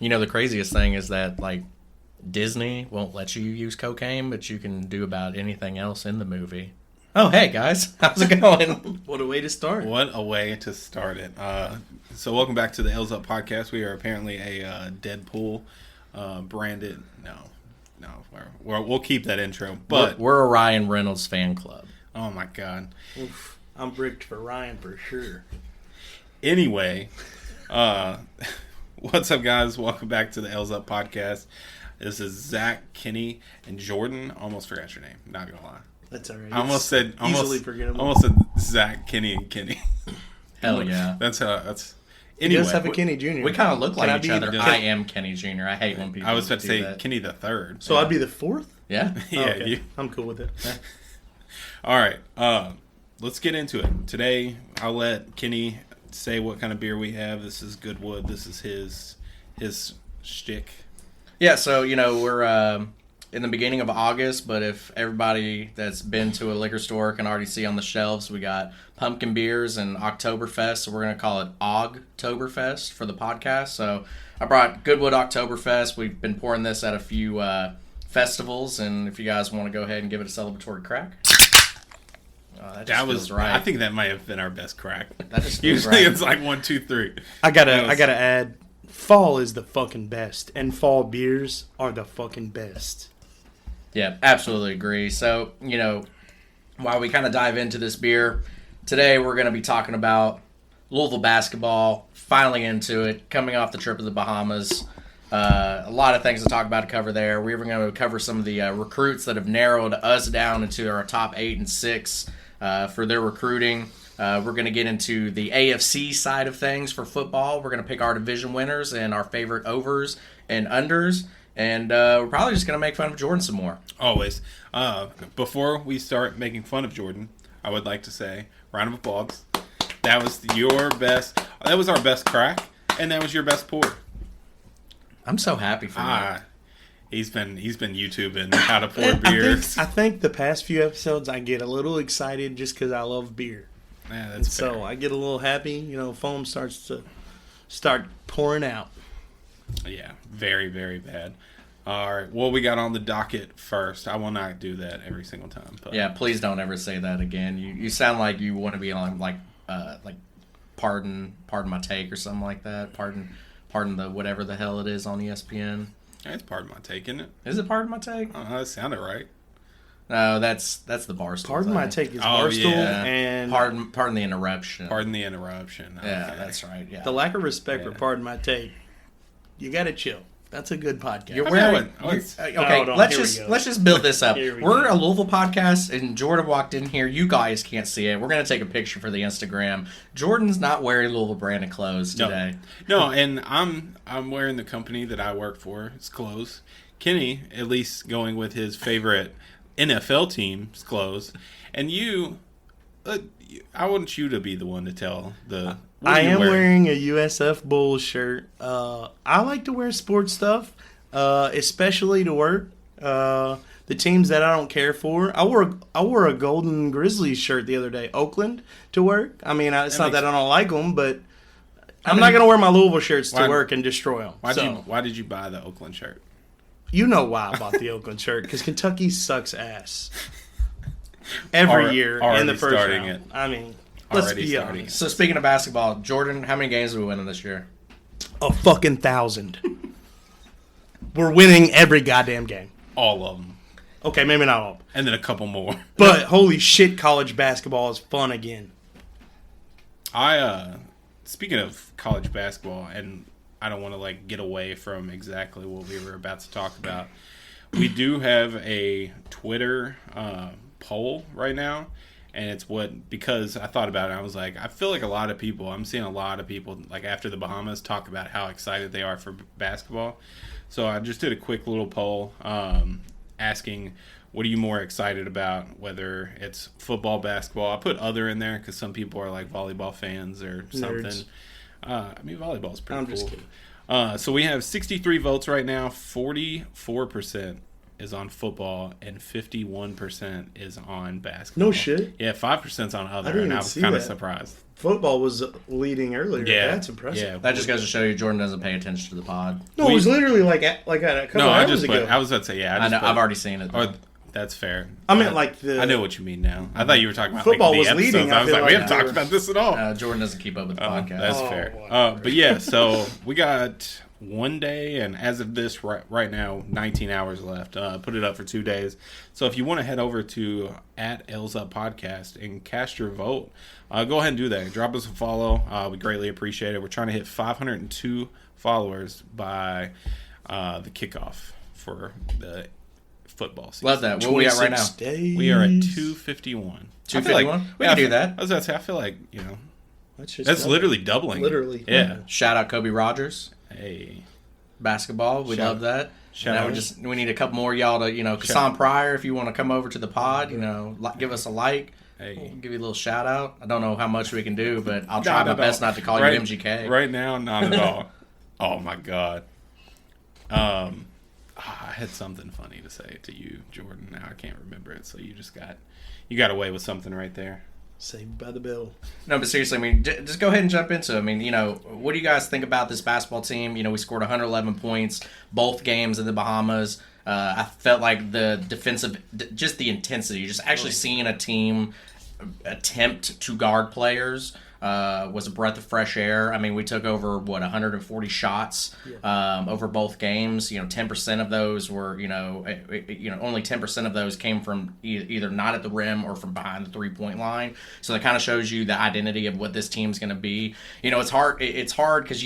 You know, the craziest thing is that, like, Disney won't let you use cocaine, but you can do about anything else in the movie. Oh, hey, guys. How's it going? What a way to start. What a way to start it. So welcome back to the L's Up podcast. We are apparently a Deadpool branded. No. We'll keep that intro. But we're a Ryan Reynolds fan club. Oh, my God. Oof, I'm bricked for Ryan for sure. Anyway, what's up, guys? Welcome back to the L's Up podcast. This is Zach, Kenny, and Jordan. Almost forgot your name. Not going to lie. That's all right. I almost said forgettable. Almost said Zach, Kenny, and Kenny. Hell yeah. That's Anyway, he does have a Kenny Jr. We kind of look like each other. the- I am Kenny Jr. I hate when people I was about to do say that. Kenny the third. So I'd be the fourth? Yeah. Yeah, Oh, okay. you. I'm cool with it. All right, let's get into it. Today, I'll let Kenny say what kind of beer we have. This is Goodwood. This is his shtick. Yeah, so, you know, we're in the beginning of August, but if everybody that's been to a liquor store can already see on the shelves, we got pumpkin beers and Oktoberfest, so we're going to call it Ogtoberfest for the podcast. So I brought Goodwood Oktoberfest. We've been pouring this at a few festivals, and if you guys want to go ahead and give it a celebratory crack. That was right. I think that might have been our best crack. That just feels Usually right. it's like 1, 2, 3. I gotta add, fall is the fucking best, and fall beers are the fucking best. Yeah, absolutely agree. So, you know, while we kind of dive into this beer, today we're going to be talking about Louisville basketball, finally into it, coming off the trip to the Bahamas. A lot of things to talk about to cover there. We're even going to cover some of the recruits that have narrowed us down into our top 8 and 6 for their recruiting. We're going to get into the AFC side of things for football. We're going to pick our division winners and our favorite overs and unders. And we're probably just going to make fun of Jordan some more. Always. Before we start making fun of Jordan, I would like to say, round of applause. That was your best. That was our best crack, and that was your best pour. I'm so happy for you. He's been YouTubing how to pour beers. I think the past few episodes I get a little excited just because I love beer. Yeah, And that's fair. so I get a little happy, foam starts to start pouring out. Yeah, very, very bad. All right, what we got on the docket first? I will not do that every single time. But Yeah, please don't ever say that again. You sound like you want to be on like pardon my take or something like that. Pardon the whatever the hell it is on ESPN. That's part of my take, isn't it? Is it pardon my take? That sounded right. No, that's the Barstool. Pardon thing. my take is Oh, Barstool, yeah. and Pardon the interruption. Pardon the interruption. Yeah, Okay. that's right. Yeah. the lack of respect Yeah. for Pardon My Take. You gotta chill. That's a good podcast. You're I mean, wearing. okay, Hold on, let's here we go. just build this up. Here we We're go. a Louisville podcast, and Jordan walked in here. You guys can't see it. We're gonna take a picture for the Instagram. Jordan's not wearing Louisville branded clothes today. No, and I'm wearing the company that I work for. It's clothes. Kenny, at least going with his favorite NFL team's clothes, and you. I want you to be the one to tell the. what are I you am wearing a USF Bulls shirt. I like to wear sports stuff, especially to work. The teams that I don't care for. I wore a Golden Grizzlies shirt the other day, Oakland, to work. I mean, it's not that I don't like them, but I'm not going to wear my Louisville shirts to work and destroy them. Why did you buy the Oakland shirt? You know why I bought the Oakland shirt, because Kentucky sucks ass every year in the first starting round. it. I mean, let's Already be starting honest. So speaking of basketball, Jordan, how many games are we winning this year? A fucking 1,000. We're winning every goddamn game. All of them, Okay, maybe not all. and then a couple more. But holy shit, college basketball is fun again. Speaking of college basketball, and I don't want to get away from exactly what we were about to talk about. We do have a Twitter poll right now, and it's because I thought about it, I was like, I feel like I'm seeing a lot of people after the Bahamas talk about how excited they are for basketball. So I just did a quick little poll asking, what are you more excited about, whether it's football, basketball? I put other in there because some people are volleyball fans or something. Nerds. I mean, volleyball's pretty I'm cool. just kidding. So we have 63 votes right now, 44% is on football and 51% is on basketball. No shit. Yeah, 5%'s on other, didn't and I even was see kind of that. surprised. Football was leading earlier. Yeah, That's impressive. Yeah, That just goes to show you Jordan doesn't pay attention to the pod. No, it was literally like a couple hours ago. I was about to say, yeah. I know. I've already seen it. Oh, that's fair. I meant like the. I know what you mean now. I thought you were talking about Football like, was the episodes. leading, I I was feel like, we like haven't talked about this at all. Jordan doesn't keep up with the podcast. That's Oh, fair. whatever. But yeah, so we got one day, and as of this right now, 19 hours left. Put it up for 2 days. So if you want to head over to @LsUp Podcast and cast your vote, go ahead and do that. Drop us a follow. We greatly appreciate it. We're trying to hit 502 followers by the kickoff for the football season. Love that. Where we at right now? Days. We are at 251. 251? We can do that. I was going to say, I feel like, That's just that's double. literally doubling. Literally. Yeah. Shout out Kobe Rogers. Hey. Basketball. We Shout- love that. shout Now out. we need a couple more of y'all to, Kassan Pryor, if you want to come over to the pod, give us a like. Hey. We'll give you a little shout out. I don't know how much we can do, but I'll try my best not to call you MGK. Right now, not at all. Oh my god. I had something funny to say to you, Jordan. Now I can't remember it. So you got away with something right there. Saved by the bell. No, but seriously, I mean, just go ahead and jump into it. I mean, what do you guys think about this basketball team? We scored 111 points, both games in the Bahamas. I felt like the defensive, just the intensity, just actually seeing a team attempt to guard players was a breath of fresh air. I mean, we took over, 140 shots over both games. 10% of those were, only 10% of those came from either not at the rim or from behind the three-point line. So that kind of shows you the identity of what this team's going to be. It's hard because,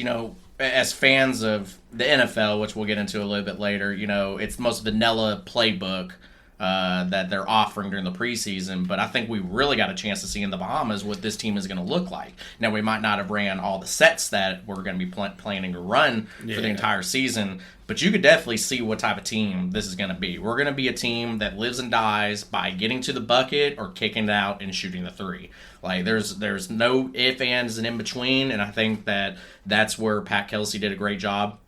as fans of the NFL, which we'll get into a little bit later, it's the most vanilla playbook that they're offering during the preseason. But I think we really got a chance to see in the Bahamas what this team is going to look like. Now, we might not have ran all the sets that we're going to be planning to run for the entire season, but you could definitely see what type of team this is going to be. We're going to be a team that lives and dies by getting to the bucket or kicking it out and shooting the three. Like, there's no ifs, ands, and in between, and I think that's where Pat Kelsey did a great job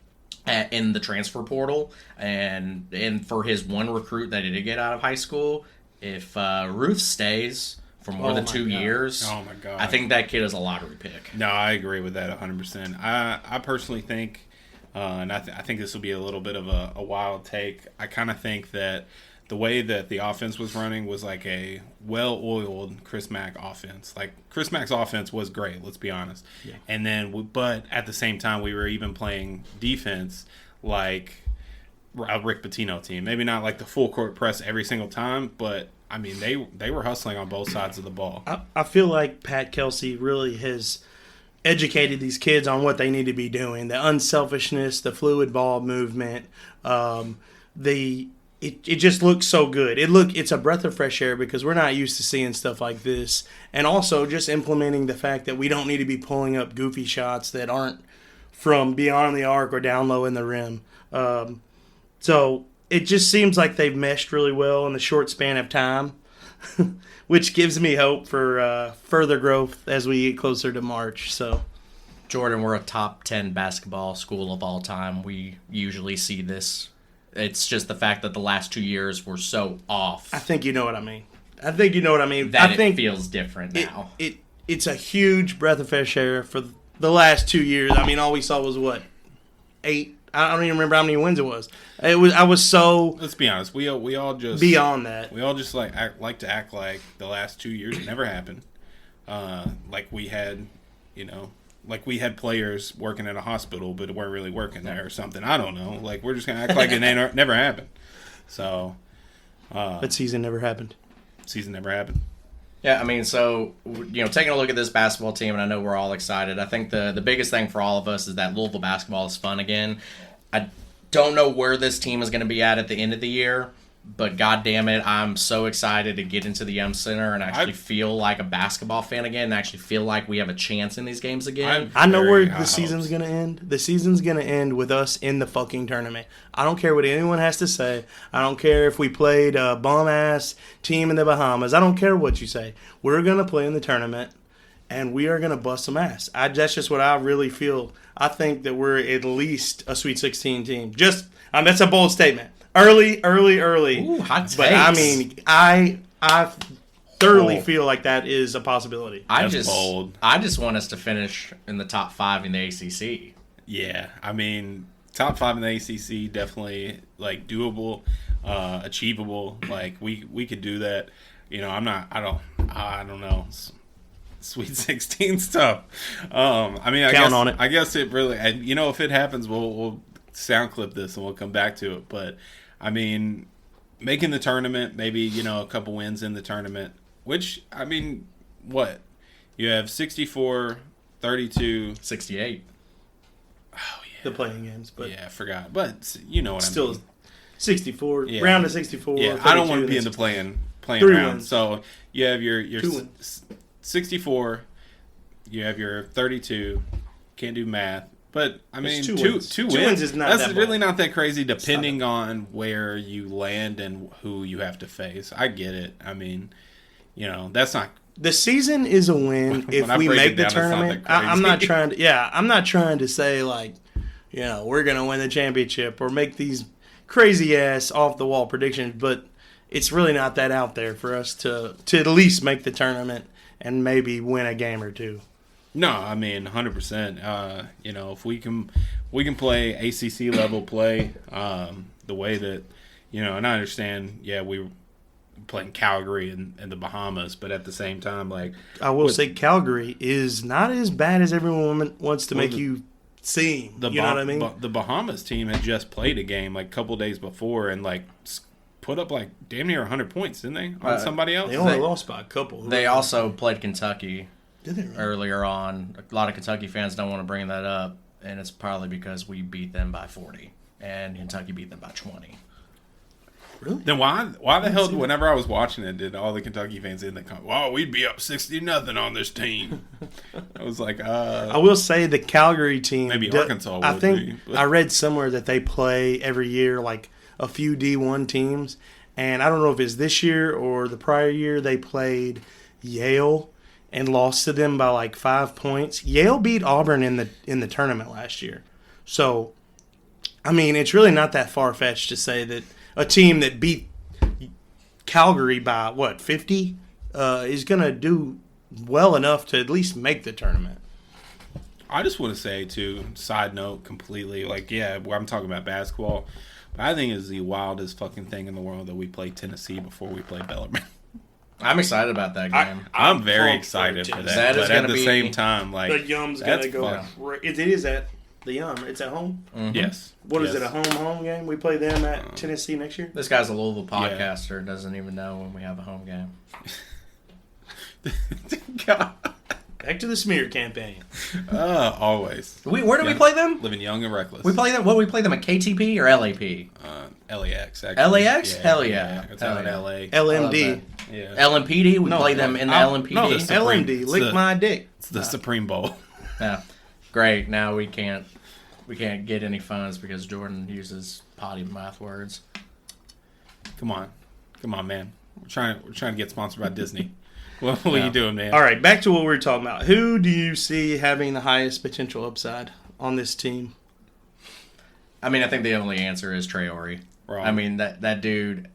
in the transfer portal, and for his one recruit that he did get out of high school. If Ruth stays for more than 2 years, oh my god, I think that kid is a lottery pick. No, I agree with that 100%. I personally think, and I think this will be a little bit of a wild take. I kind of think that the way that the offense was running was like a well-oiled Chris Mack offense. Like, Chris Mack's offense was great, let's be honest. Yeah. And then, but at the same time, we were even playing defense like a Rick Pitino team. Maybe not like the full court press every single time, but I mean, they were hustling on both sides of the ball. I feel like Pat Kelsey really has educated these kids on what they need to be doing. The unselfishness, the fluid ball movement, It just looks so good. It's a breath of fresh air because we're not used to seeing stuff like this. And also just implementing the fact that we don't need to be pulling up goofy shots that aren't from beyond the arc or down low in the rim. So it just seems like they've meshed really well in the short span of time, which gives me hope for further growth as we get closer to March. So, Jordan, we're a top 10 basketball school of all time. We usually see this. It's just the fact that the last 2 years were so off. I think you know what I mean. That I think it feels different now. It's a huge breath of fresh air for the last 2 years. I mean, all we saw was what, 8. I don't even remember how many wins it was. I was so. Let's be honest. We all just beyond that. We all just like to act like the last 2 years never happened. Like we had, like we had players working at a hospital, but weren't really working there or something. I don't know. Like, we're just gonna act like it never happened. So, that season never happened. Season never happened. Yeah, I mean, so, taking a look at this basketball team, and I know we're all excited, I think the biggest thing for all of us is that Louisville basketball is fun again. I don't know where this team is going to be at the end of the year, but God damn it, I'm so excited to get into the Yum Center and actually feel like a basketball fan again, and actually feel like we have a chance in these games again. I know where the season's going to end. The season's going to end with us in the fucking tournament. I don't care what anyone has to say. I don't care if we played a bum-ass team in the Bahamas. I don't care what you say. We're going to play in the tournament, and we are going to bust some ass. That's just what I really feel. I think that we're at least a Sweet 16 team. That's a bold statement. Early. Ooh, hot takes. But I mean, I thoroughly feel like that is a possibility. That's bold. I just want us to finish in the top 5 in the ACC. Yeah, I mean, top 5 in the ACC definitely like doable, achievable. Like we could do that. You know, I don't know. Sweet 16 stuff. I mean, Count on it. I guess it really. You know, if it happens, we'll sound clip this and we'll come back to it. But I mean, making the tournament, maybe a couple wins in the tournament. Which I mean, what you have 64, 32, 68. Oh yeah, The playing games, but yeah, I forgot. But you know what I mean. 64 Yeah. round of 64. Yeah, I don't want to be in the playing 3 round. wins. So you have your 2 wins. 64. You have your 32. Can't do math, but I mean, It's two 2 wins. 2 2 wins. wins is not That's that really bad. not that crazy, depending on where you land and who you have to face. I get it. I mean, that's not. The season is a win if When I we break make it the down, it's not tournament. that I'm not crazy. trying to. Yeah, I'm not trying to say like, we're gonna win the championship or make these crazy ass off the wall predictions, but it's really not that out there for us to at least make the tournament and maybe win a game or two. No, I mean 100%. If we can play ACC level play, the way that and I understand. Yeah, we were playing Calgary and the Bahamas, but at the same time, like I will say, Calgary is not as bad as everyone wants to make you seem. You know what I mean? The Bahamas team had just played a game like a couple days before and like put up like damn near 100 points, didn't they, on somebody else? They only lost by a couple. They also played Kentucky Did they really? earlier on. A lot of Kentucky fans don't want to bring that up, and it's probably because we beat them by 40, and Kentucky beat them by 20. Really? Then why the hell, whenever I was watching it, did all the Kentucky fans in the comment, "Wow, we'd be up 60-0 on this team"? I was like, I will say the Calgary team. Maybe Arkansas I would think be, but- I read somewhere that they play every year like a few D1 teams, and I don't know if it's this year or the prior year they played Yale and lost to them by like 5 points. Yale beat Auburn in the tournament last year, so I mean it's really not that far fetched to say that a team that beat Calgary by 50 is going to do well enough to at least make the tournament. I just want to say, too, side note completely, like, yeah, I'm talking about basketball, but I think it's the wildest fucking thing in the world that we play Tennessee before we play Bellarmine. I'm excited about that game. I'm very pumped excited for for Tennessee. that. That is But at gonna the be- same time, like, The Yum's going that's to go. fun. It is at the Yum. It's at home. Yes. What is Yes. it, a home game? We play them at Tennessee next year? This guy's a Louisville podcaster, doesn't even know when we have a home game. God. Back to the smear campaign. Always. Where do we play them? Living young and reckless. We play them. What do we play them at KTP or LAP? LAX, actually. LAX? Hell yeah. It's Hell out in yeah. LA. LMD. Yeah. LMPD. We No, play them in the no, LMPD. no, the Supreme- LMD. it's Lick the- my dick. It's the Supreme Bowl. Yeah. Great. Now we can't get any funds because Jordan uses potty mouth words. Come on, man. We're trying to get sponsored by Disney. What are you doing, man? All right, back to what we were talking about. Who do you see having the highest potential upside on this team? I mean, I think the only answer is Traore. Wrong. I mean that dude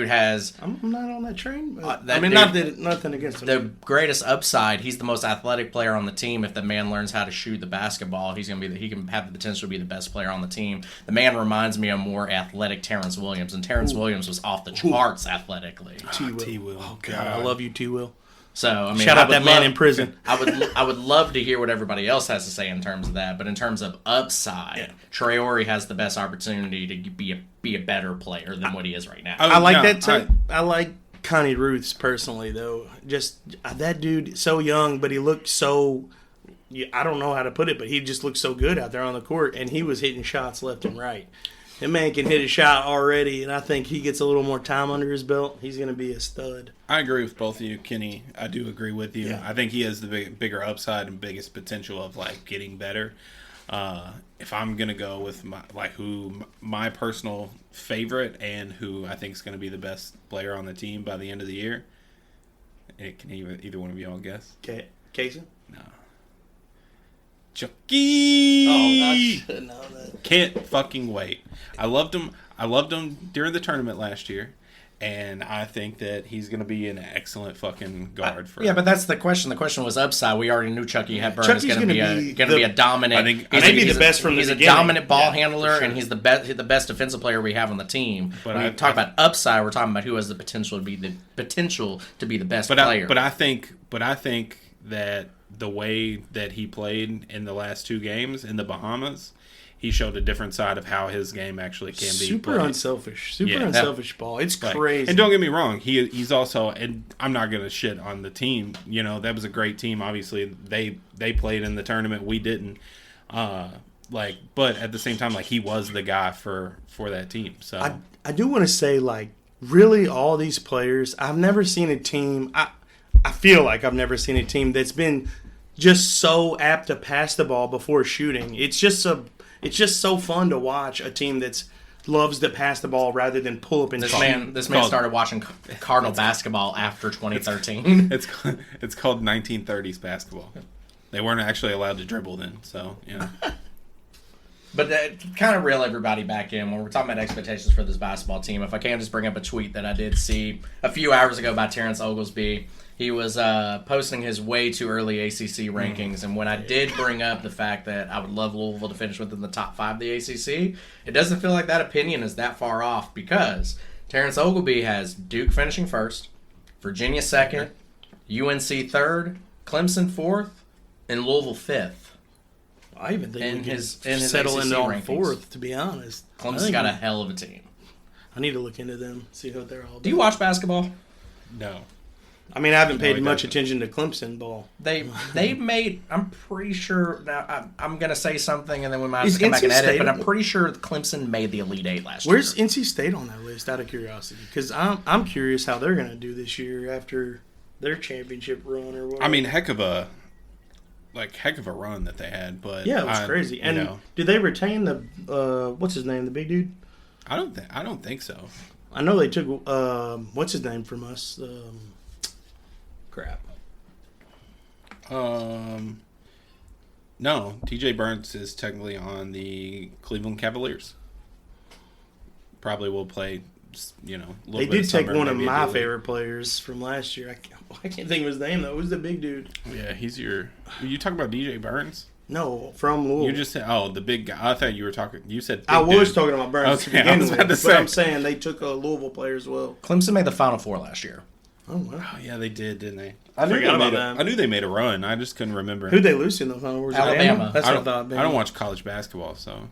has I'm not on that train. But, that I mean, dude- nothing against him. the greatest upside. He's the most athletic player on the team. If the man learns how to shoot the basketball, he can have the potential to be the best player on the team. The man reminds me of more athletic Terrence Williams, and Terrence Williams was off the charts athletically. T-Will. Oh God, I love you, T. Will. So I mean, Shout I out would that man love- in prison. I would love to hear what everybody else has to say in terms of that, but in terms of upside, Traore has the best opportunity to be a better player than what he is right now. I like that too. I like Connie Ruth's personally, though. Just that dude, so young, but he looked so. I don't know how to put it, but he just looked so good out there on the court, and he was hitting shots left and right. That man can hit a shot already, and I think he gets a little more time under his belt. He's going to be a stud. I agree with both of you, Kenny. I do agree with you. Yeah. I think he has the bigger upside and biggest potential of like getting better. If I'm gonna go with my personal favorite and who I think is gonna be the best player on the team by the end of the year, can either one of y'all guess? Okay, Casey? No. Chucky. Oh, I should know that. Can't fucking wait. I loved him. I loved him during the tournament last year. And I think that he's going to be an excellent fucking guard for. Yeah, but that's the question. The question was upside. We already knew Chucky Hepburn Chucky's is going to be a dominant. I think maybe the best from the beginning. He's a dominant ball Yeah, handler, sure. and he's the best defensive player we have on the team. But When we talk about upside, we're talking about who has the potential to be the best player. But I think that the way that he played in the last 2 games in the Bahamas, he showed a different side of how his game actually can be super played. Unselfish ball. It's Like, crazy. and don't get me wrong, he's also, and I'm not gonna shit on the team. You know, that was a great team. Obviously, they played in the tournament. We didn't. But at the same time, like, he was the guy for that team. So I do want to say, like, really, all these players. I've never seen a team. I feel like I've never seen a team that's been just so apt to pass the ball before shooting. It's just so fun to watch a team that's loves to pass the ball rather than pull up and this shoot. man started watching Cardinal basketball after 2013. it's called 1930s basketball. They weren't actually allowed to dribble then. So But to kind of reel everybody back in, when we're talking about expectations for this basketball team, if I can just bring up a tweet that I did see a few hours ago by Terrence Oglesby. He was posting his way too early ACC rankings, and when I did bring up the fact that I would love Louisville to finish within the top 5 of the ACC, it doesn't feel like that opinion is that far off because Terrence Oglesby has Duke finishing first, Virginia second, UNC third, Clemson fourth, and Louisville fifth. I even think in we can his settle ACC into on rankings. fourth, to be honest. Clemson's got a hell of a team. I need to look into them, see what they're all doing. Do you watch basketball? no. I mean, I haven't paid he much doesn't. attention to Clemson ball. They made. I'm pretty sure. Now I'm gonna say something, and then we might have Is to come back and NC edit. State But on I'm the- pretty sure Clemson made the Elite Eight last Where's year. NC State on that list? Out of curiosity, because I'm curious how they're going to do this year after their championship run or whatever. I mean, heck of a run that they had. But yeah, it was crazy. And did they retain the what's his name, the big dude? I don't think so. I know they took what's his name from us. Crap. No, TJ Burns is technically on the Cleveland Cavaliers. Probably will play, a little They bit did of take summer, one of maybe a my D-League. favorite players from last year. I can't think of his name though. It was the big dude. Yeah, you talking about DJ Burns? No, from Louisville. You just said, the big guy. I thought you were talking. You said big I was dude. talking about Burns Okay, to I begin was with, about to but say. I'm saying they took a Louisville player as well. Clemson made the Final Four last year. Oh wow! Oh, yeah, they did, didn't they? Forgot about that. I knew they made a run. I just couldn't remember. Who'd they lose to in the final? Was it Alabama. That's I what I don't, thought. I don't watch college basketball, so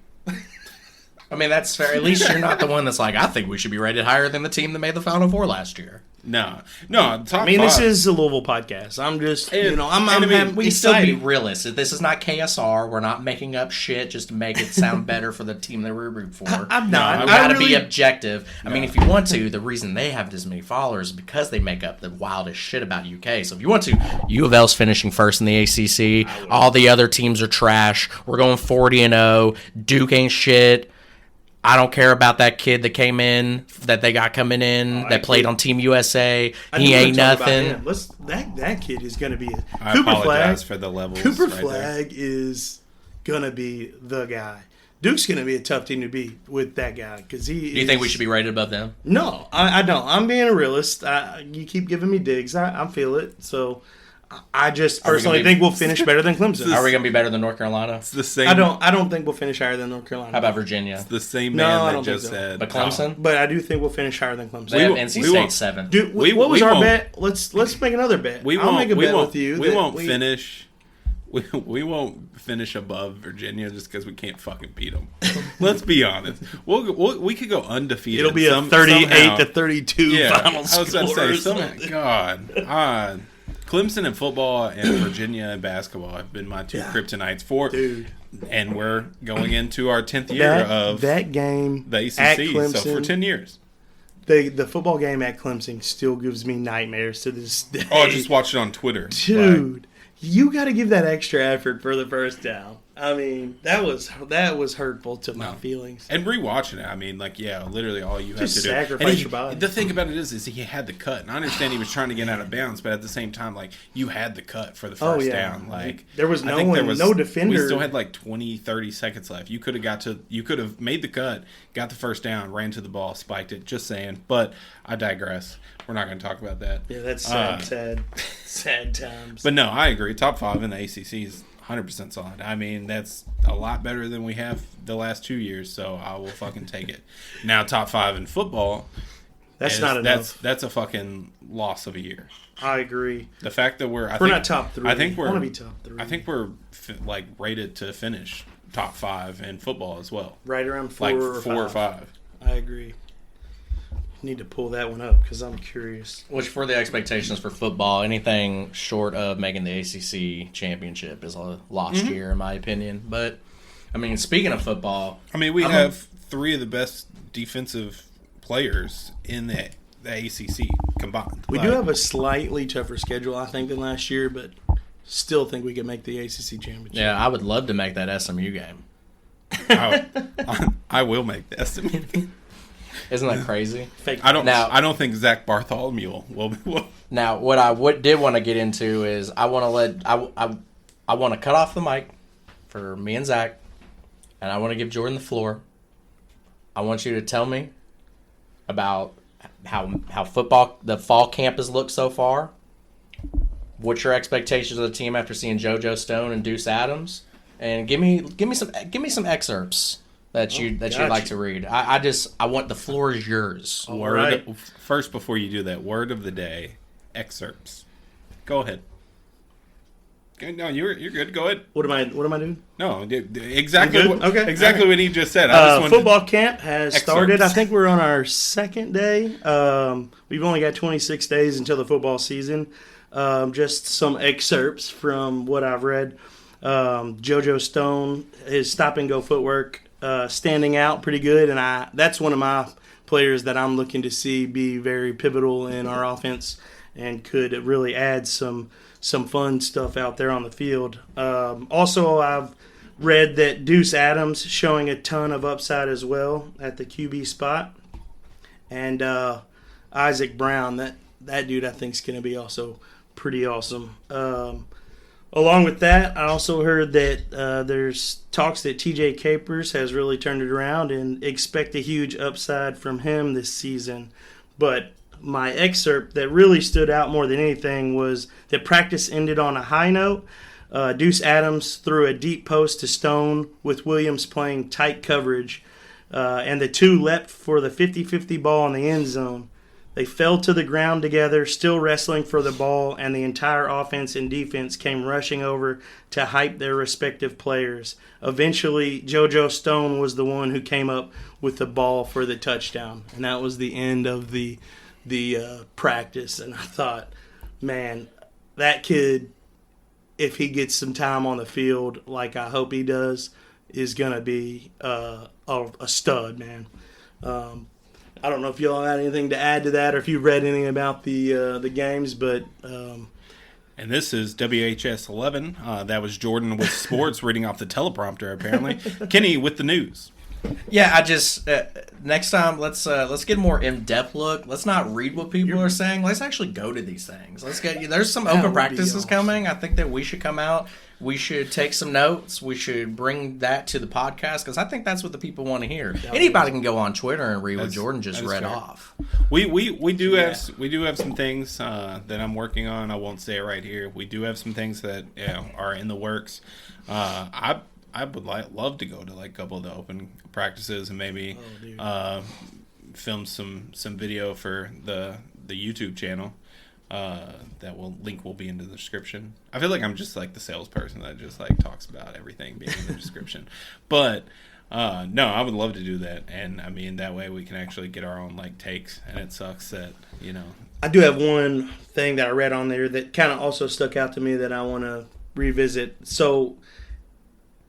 I mean, that's fair. At least you're not the one that's like, I think we should be rated higher than the team that made the Final Four last year. no. Top I mean, five. this is a Louisville podcast. I'm just, We still be excited. realistic. This is not KSR. We're not making up shit just to make it sound better for the team that we root for. I'm not. We I gotta really- be objective. I mean, if you want to, the reason they have this many followers is because they make up the wildest shit about UK. So if you want to, U of L's finishing first in the ACC. All the other teams are trash. We're going 40-0. Duke ain't shit. I don't care about that kid that came in, that they got coming in, that played on Team USA. I do He wanna ain't talk about nothing. him. That kid is going to be I Cooper apologize Flagg. for the levels. Cooper right there. Flagg is going to be the guy. Duke's going to be a tough team to beat with that guy because he. Do you think we should be rated above them? No, I don't. I'm being a realist. You keep giving me digs. I feel it. So I just personally think we'll finish better than Clemson. Are we going to be better than North Carolina? It's the same. I don't think we'll finish higher than North Carolina. How about Virginia? The same No, man I that don't think just so. said. But Clemson? But I do think we'll finish higher than Clemson. They have will- NC we State won't- 7. Dude, We- what was we our won't- bet? Let's make another bet. I'll make a bet with you. We that won't finish. We won't finish above Virginia just because we can't fucking beat them. Let's be honest. We could go undefeated. It'll be a some- 38 somehow. to 32 Yeah, final I was about to score. say, or something. something. God, Clemson in football and Virginia in basketball have been my two kryptonites for. Dude. And we're going into our 10th year of that game the ACC. at Clemson, So for 10 years. the football game at Clemson still gives me nightmares to this day. Oh, I just watched it on Twitter. Dude, you got to give that extra effort for the first down. I mean, that was hurtful to my feelings. And rewatching it, I mean, like, yeah, literally all you have Just to do. sacrifice And your body. The thing about it is he had the cut. And I understand he was trying to get out of bounds, but at the same time, like, you had the cut for the first down. Like, there was I think no defender. We still had like 20, 30 seconds left. You could have made the cut, got the first down, ran to the ball, spiked it. Just saying. But I digress. We're not going to talk about that. Yeah, that's sad times. But no, I agree. Top 5 in the ACC is 100% solid. I mean, that's a lot better than we have the last 2 years, so I will fucking take it. Now, top 5 in football, that's not enough. That's a fucking loss of a year. I agree. The fact that we're not top 3. I think we're want to be top 3. I think we're like rated to finish top 5 in football as well. Right around 4 like or 5. 4 or 5. I agree. Need to pull that one up because I'm curious. Which, for the expectations for football, anything short of making the ACC championship is a lost year, in my opinion. But, I mean, speaking of football... I mean, we have 3 of the best defensive players in the ACC combined. We do have a slightly tougher schedule, I think, than last year, but still think we could make the ACC championship. Yeah, I would love to make that SMU game. I will make the estimate. Isn't that crazy? I don't think Zach Bartholomew will. Now, what I did want to get into is I want to cut off the mic for me and Zach, and I want to give Jordan the floor. I want you to tell me about how football, the fall camp has looked so far. What's your expectations of the team after seeing JoJo Stone and Deuce Adams? And give me some excerpts that you'd like to read. I want the floor is yours. First, before you do that, word of the day, excerpts. Go ahead. No, you're good. Go ahead. What am I doing? No, exactly. Okay. What he just said. Football camp has started. I think we're on our second day. We've only got 26 days until the football season. Just some excerpts from what I've read. JoJo Stone, his stop-and-go footwork, standing out pretty good, and that's one of my players that I'm looking to see be very pivotal in our offense and could really add some fun stuff out there on the field. Also, I've read that Deuce Adams showing a ton of upside as well at the QB spot, and Isaac Brown, that dude I think is going to be also pretty awesome. Along with that, I also heard that there's talks that TJ Capers has really turned it around and expect a huge upside from him this season. But my excerpt that really stood out more than anything was that practice ended on a high note. Deuce Adams threw a deep post to Stone with Williams playing tight coverage, and the two leapt for the 50-50 ball in the end zone. They fell to the ground together, still wrestling for the ball, and the entire offense and defense came rushing over to hype their respective players. Eventually, JoJo Stone was the one who came up with the ball for the touchdown, and that was the end of the practice. And I thought, man, that kid, if he gets some time on the field, like I hope he does, is going to be a stud, man. I don't know if y'all had anything to add to that or if you read anything about the games, but... And this is WHS 11. That was Jordan with sports reading off the teleprompter, apparently. Kenny with the news. Yeah, I just next time let's get a more in-depth look. Let's not read what people are saying. Let's actually go to these things. There's some open practices coming. I think that we should come out. We should take some notes. We should bring that to the podcast because I think that's what the people want to hear. Anybody can go on Twitter and read what Jordan just read off. We do have some things that I'm working on. I won't say it right here. We do have some things that are in the works. I would love to go to like a couple of the open practices and maybe film some video for the YouTube channel. That link will be in the description. I feel like I'm just like the salesperson that just like talks about everything being in the description. But no, I would love to do that, and I mean that way we can actually get our own like takes. And it sucks that I do have one thing that I read on there that kind of also stuck out to me that I want to revisit. So,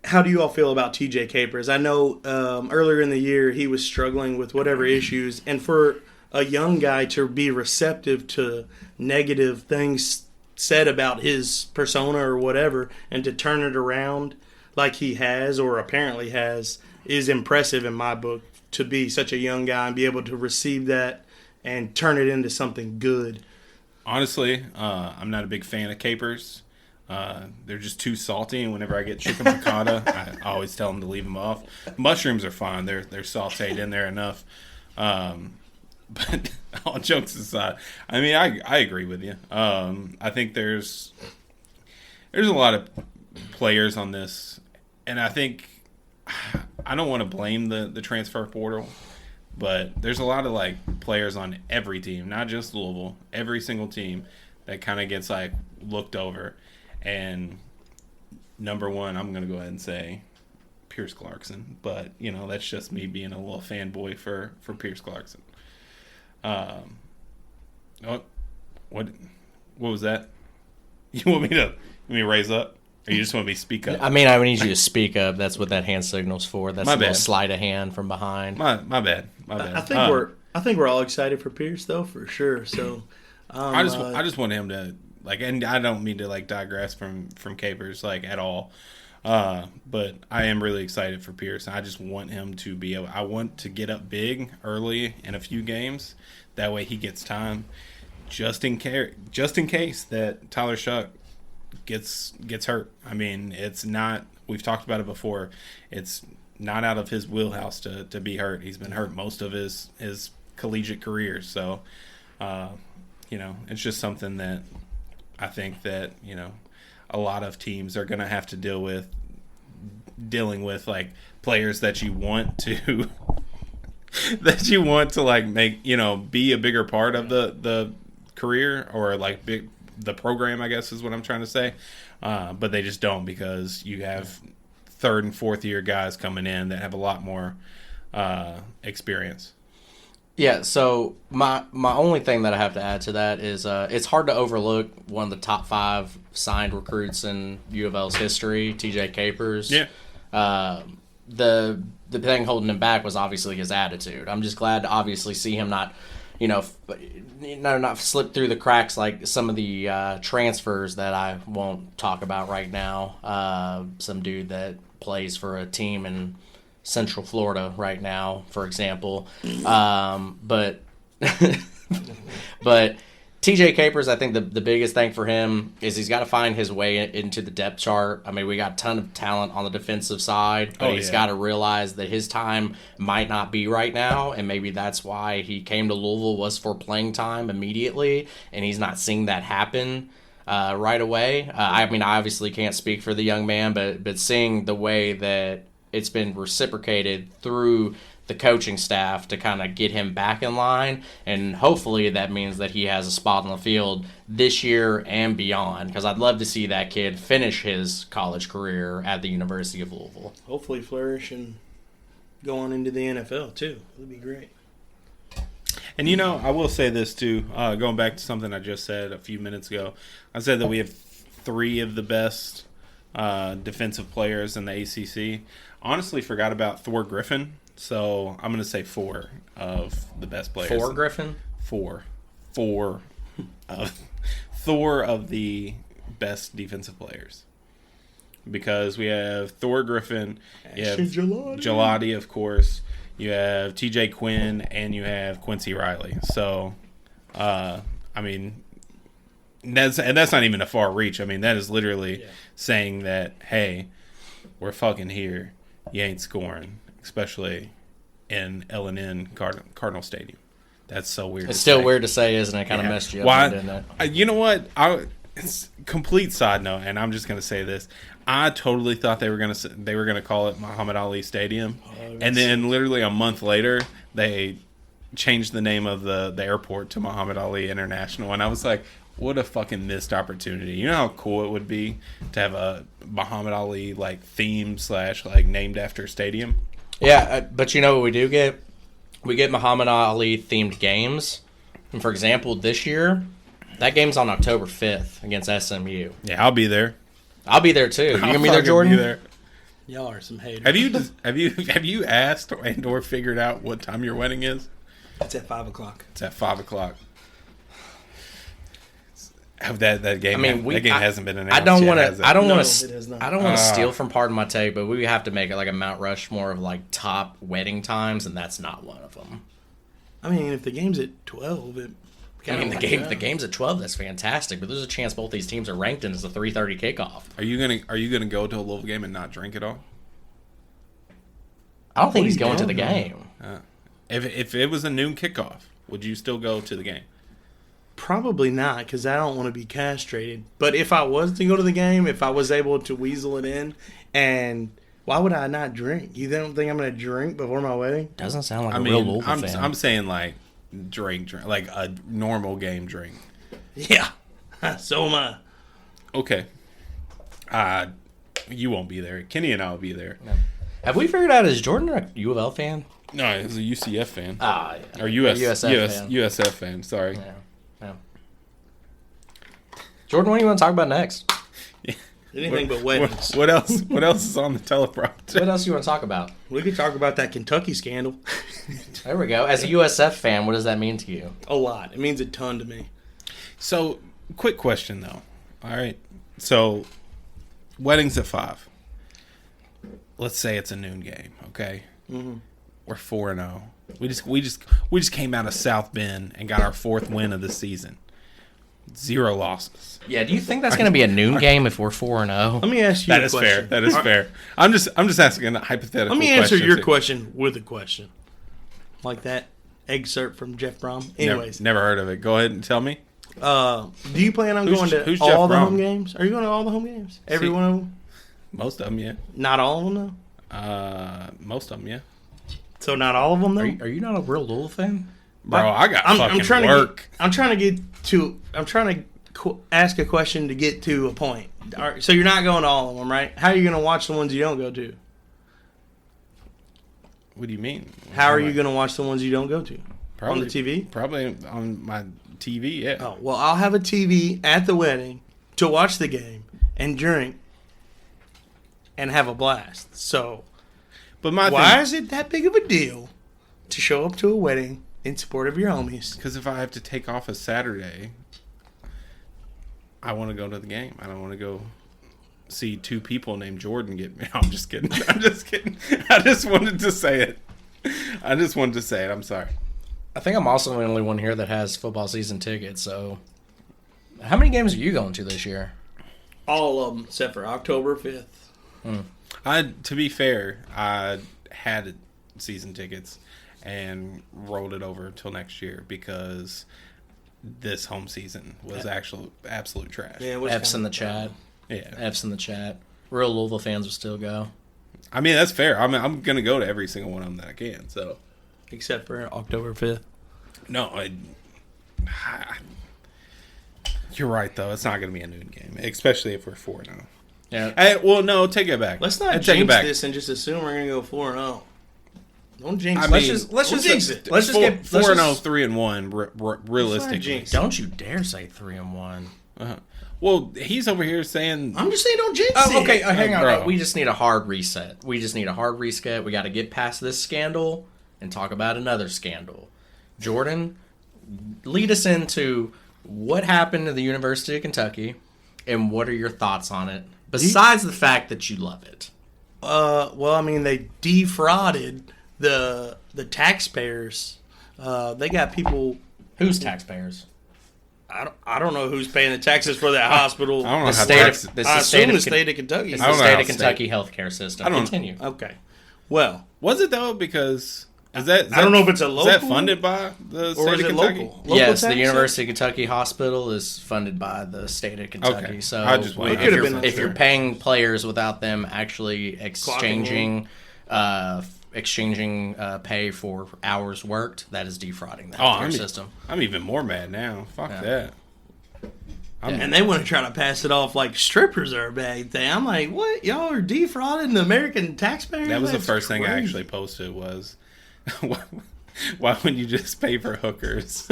how do you all feel about TJ Capers? I know earlier in the year he was struggling with whatever issues, and for a young guy to be receptive to negative things said about his persona or whatever and to turn it around like he has or apparently has is impressive in my book to be such a young guy and be able to receive that and turn it into something good. Honestly, I'm not a big fan of capers. They're just too salty, and whenever I get chicken piccata, I always tell them to leave them off. Mushrooms are fine; they're sautéed in there enough. But all jokes aside, I mean, I agree with you. I think there's a lot of players on this, and I think I don't want to blame the transfer portal, but there's a lot of like players on every team, not just Louisville, every single team that kind of gets like looked over. And number one, I'm going to go ahead and say Pierce Clarkson, but you know that's just me being a little fanboy for Pierce Clarkson. What was that? You want me to raise up, or you just want me to speak up? I mean, I need you to speak up. That's what that hand signal's for. That's My a little bad. sleight of hand from behind. My bad. I think we're all excited for Pierce though, for sure. So I just want him to like, and I don't mean to like digress from Capers like at all. But I am really excited for Pierce. I just want him to be able. I want to get up big early in a few games. That way he gets time, just in case that Tyler Shuck gets hurt. I mean, it's not. We've talked about it before. It's not out of his wheelhouse to be hurt. He's been hurt most of his collegiate career. So, it's just something that I think that a lot of teams are going to have to dealing with like players that you want to like make be a bigger part of the career or like the program, I guess is what I'm trying to say, but they just don't, because you have third and fourth year guys coming in that have a lot more experience. Yeah, so my only thing that I have to add to that is it's hard to overlook one of the top 5 signed recruits in U of L's history, TJ Capers. Yeah. The thing holding him back was obviously his attitude. I'm just glad to obviously see him not slip through the cracks like some of the transfers that I won't talk about right now. Some dude that plays for a team in Central Florida right now, for example. But TJ Capers, I think the biggest thing for him is he's got to find his way into the depth chart. I mean, we got a ton of talent on the defensive side, but he's got to realize that his time might not be right now, and maybe that's why he came to Louisville was for playing time immediately, and he's not seeing that happen right away. I mean, I obviously can't speak for the young man, but seeing the way that it's been reciprocated through the coaching staff to kind of get him back in line, and hopefully that means that he has a spot on the field this year and beyond, because I'd love to see that kid finish his college career at the University of Louisville. Hopefully flourish and go on into the NFL too. That'd be great. And I will say this too, going back to something I just said a few minutes ago. I said that we have 3 of the best defensive players in the ACC. Honestly forgot about Thor Griffin. So I'm going to say 4 of the best players. 4 Griffin? 4 of the best defensive players. Because we have Thor Griffin, you have Gelati, of course, you have TJ Quinn, and you have Quincy Riley. So, I mean, that's not even a far reach. I mean, that is literally saying that, hey, we're fucking here. You ain't scoring, especially in L&N Cardinal Stadium. That's so weird. It's still weird to say, isn't it? Kind of messed you up, didn't it? You know what? It's complete side note, and I'm just going to say this. I totally thought they were going to call it Muhammad Ali Stadium, and then literally a month later, they changed the name of the airport to Muhammad Ali International, and I was like, what a fucking missed opportunity. You know how cool it would be to have a Muhammad Ali like theme / like named after stadium? Yeah, but you know what we do get? We get Muhammad Ali themed games. And for example, this year, that game's on October 5th against SMU. Yeah, I'll be there. I'll be there too. You gonna be there, Jordan? Be there. Y'all are some haters. Have you asked or figured out what time your wedding is? It's at 5:00. It's at 5:00. That game. I mean, that game hasn't been announced. I don't want yet, to. I don't No, want it to. has not. I don't want to steal from Pardon My Take, but we have to make it like a Mount Rushmore of like top wedding times, and that's not one of them. I mean, if the game's at 12, I mean, the game's at 12. That's fantastic, but there's a chance both these teams are ranked, and it's a 3:30 kickoff. Are you gonna go to a Louisville game and not drink at all? I don't think What he's are you going to the doing? game. If it was a noon kickoff, would you still go to the game? Probably not, because I don't want to be castrated. But if I was to go to the game, if I was able to weasel it in, and why would I not drink? You don't think I'm going to drink before my wedding? Doesn't sound like I a real mean, Louisville fan. I'm saying like drink, like a normal game drink. Yeah, so am I. Okay. You won't be there. Kenny and I will be there. Have we figured out, is Jordan a U of L fan? No, he's a UCF fan. Ah, yeah. Or USF fan. USF fan. Sorry. Yeah. Jordan, what do you want to talk about next? Anything but weddings. What else? What else is on the teleprompter? What else do you want to talk about? We could talk about that Kentucky scandal. There we go. As a USF fan, what does that mean to you? A lot. It means a ton to me. So, quick question though. All right. So, weddings at 5. Let's say it's a noon game. Okay. Mm-hmm. We're 4-0. We just came out of South Bend and got our 4th win of the season. 0 losses. Yeah, do you think that's going to be a noon game if we're 4-0? Let me ask you That a is question. fair. That is fair. I'm just asking a hypothetical. Let me answer question your too. question with a question. Like that excerpt from Jeff Brom. Anyways, never heard of it. Go ahead and tell me. do you plan on going to who's all Jeff the Brom? home games? Are you going to all the home games? Every one of them? Most of them, yeah. Not all of them, Most of them, yeah. though? So not all of them, though? Are you not a real Louisville fan? Bro, I got fucking trying work. I'm trying to ask a question to get to a point. All right, so you're not going to all of them, right? How are you going to watch the ones you don't go to? What do you mean? How are you going to watch the ones you don't go to? Probably, on the TV? Probably on my TV, yeah. Oh, well, I'll have a TV at the wedding to watch the game and drink and have a blast. So, But my why is it that big of a deal to show up to a wedding in support of your homies? Because if I have to take off a Saturday, I want to go to the game. I don't want to go see 2 people named Jordan get me. I'm just kidding. I'm just kidding. I just wanted to say it. I'm sorry. I think I'm also the only one here that has football season tickets, so... How many games are you going to this year? All of them, except for October 5th. To be fair, I had season tickets and rolled it over till next year because this home season was actual absolute trash. Yeah, it was F's in kinda the chat. Yeah. F's in the chat. Real Louisville fans will still go. I mean, that's fair. I'm going to go to every single one of them that I can. So, except for October 5th. no, you're right, though. It's not going to be a noon game, especially if we're 4-0. Yeah. Well, no, take it back. Let's not take it jinx back. this and just assume we're going to go 4-0. Don't jinx I it. mean, let's just jinx it. Let's just get 4-0, let's just- 3-1, realistically. jinx. Don't you dare say 3-1. Well, he's over here saying I'm just saying don't jinx Oh, it. okay. Hang on. bro. We just need a hard reset. We got to get past this scandal and talk about another scandal. Jordan, lead us into what happened to the University of Kentucky and what are your thoughts on it, besides the fact that you love it. Well, I mean, they defrauded the taxpayers. They got people. Who's taxpayers? I don't know who's paying the taxes for that hospital. I don't know The how state tax- of, this I is the state assume of the state of Kentucky. It's I the don't know state how of Kentucky healthcare system. I don't- Continue. Okay. Well, Was it though? Because is that I don't know if it's a Is that local funded by the or state is of it Kentucky? local? Yes, the taxes? University of Kentucky Hospital is funded by the state of Kentucky. Okay. So I just wanted to It could've been if you're sure. paying players without them actually exchanging pay for hours worked, that is defrauding the healthcare system. I'm even more mad now. Fuck that. And they want to try to pass it off like strippers are a bad thing. I'm like, what? Y'all are defrauding the American taxpayers? That was the That's first thing I crazy. actually posted was, why wouldn't you just pay for hookers?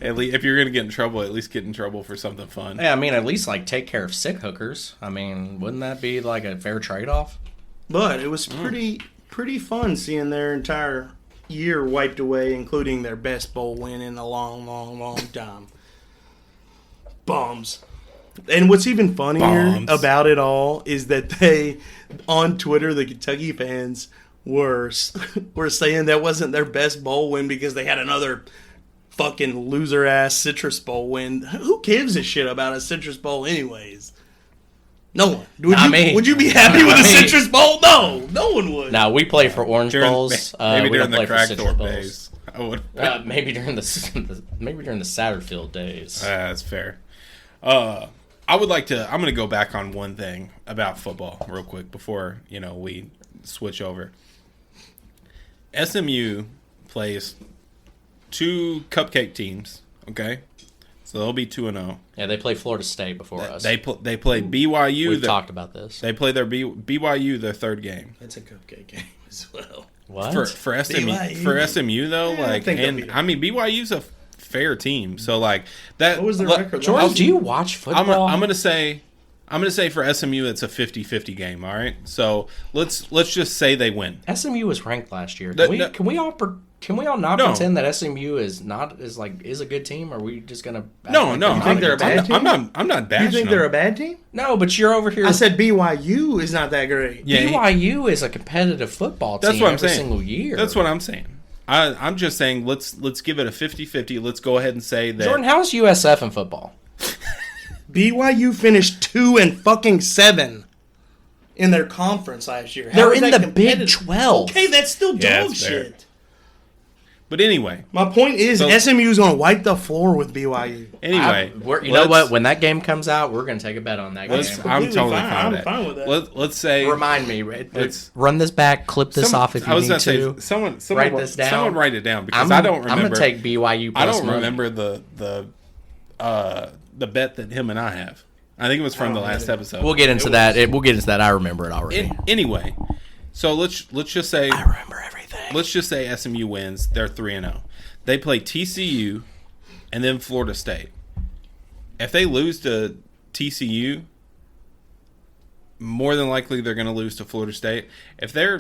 At least if you're gonna get in trouble, at least get in trouble for something fun. Yeah, I mean, at least like take care of sick hookers. I mean, wouldn't that be like a fair trade-off? But it was pretty fun seeing their entire year wiped away, including their best bowl win in a long, long, long time. Bums. And what's even funnier Bombs. about it all is that they, on Twitter, the Kentucky fans were saying that wasn't their best bowl win because they had another fucking loser ass Citrus Bowl win. Who gives a shit about a Citrus Bowl anyways? No one. Would you be happy with a Citrus Bowl? No, no one would. Now we play for Orange Bowls. Maybe we during don't the play for crack Citrus door Bowls. days. I would. Maybe during the Satterfield days. That's fair. I would like to. I'm going to go back on one thing about football real quick before we switch over. SMU plays 2 cupcake teams. Okay, so they'll be 2-0. Yeah, they play Florida State before us. They play BYU. We've talked about this. They play their BYU their third game. That's a cupcake game as well. What For SMU BYU. for SMU though, Yeah, I think they'll beat them. BYU's a fair team. So like that. What was their record? Jordan, do you watch football? I'm gonna say for SMU it's a 50-50 game. All right. So let's just say they win. SMU was ranked last year. No. Can we all not No. pretend that SMU is a good team? Or are we just gonna? No. You think they're a bad team? I'm not bashing. You think they're a bad team? No, but you're over here. I said BYU is not that great. Yeah, BYU is a competitive football team That's what I'm every saying. single year. That's what I'm saying. I'm just saying let's give it a 50-50. Let's go ahead and say that. Jordan, how's USF in football? BYU finished 2-7 in their conference last year. How They're is in that the Big competitive? 12. Okay, that's still Yeah, dog it's fair. shit. But anyway. My point is, So- SMU's going to wipe the floor with BYU. Anyway. You know what? When that game comes out, we're going to take a bet on that game. I'm completely totally fine. fine with I'm that. fine with that. Let's say. Remind me. Let's- Run this back. Clip this off if you need to. Someone Write this down. Someone write it down because I don't remember. I'm going to take BYU plus I don't money. remember the bet that him and I have. I think it was from the last episode. We'll get into that. We'll get into that. I remember it already. Anyway, so let's just say I remember everything. let's just say SMU wins. They're 3-0. They play TCU and then Florida State. If they lose to TCU, more than likely they're going to lose to Florida State. If they're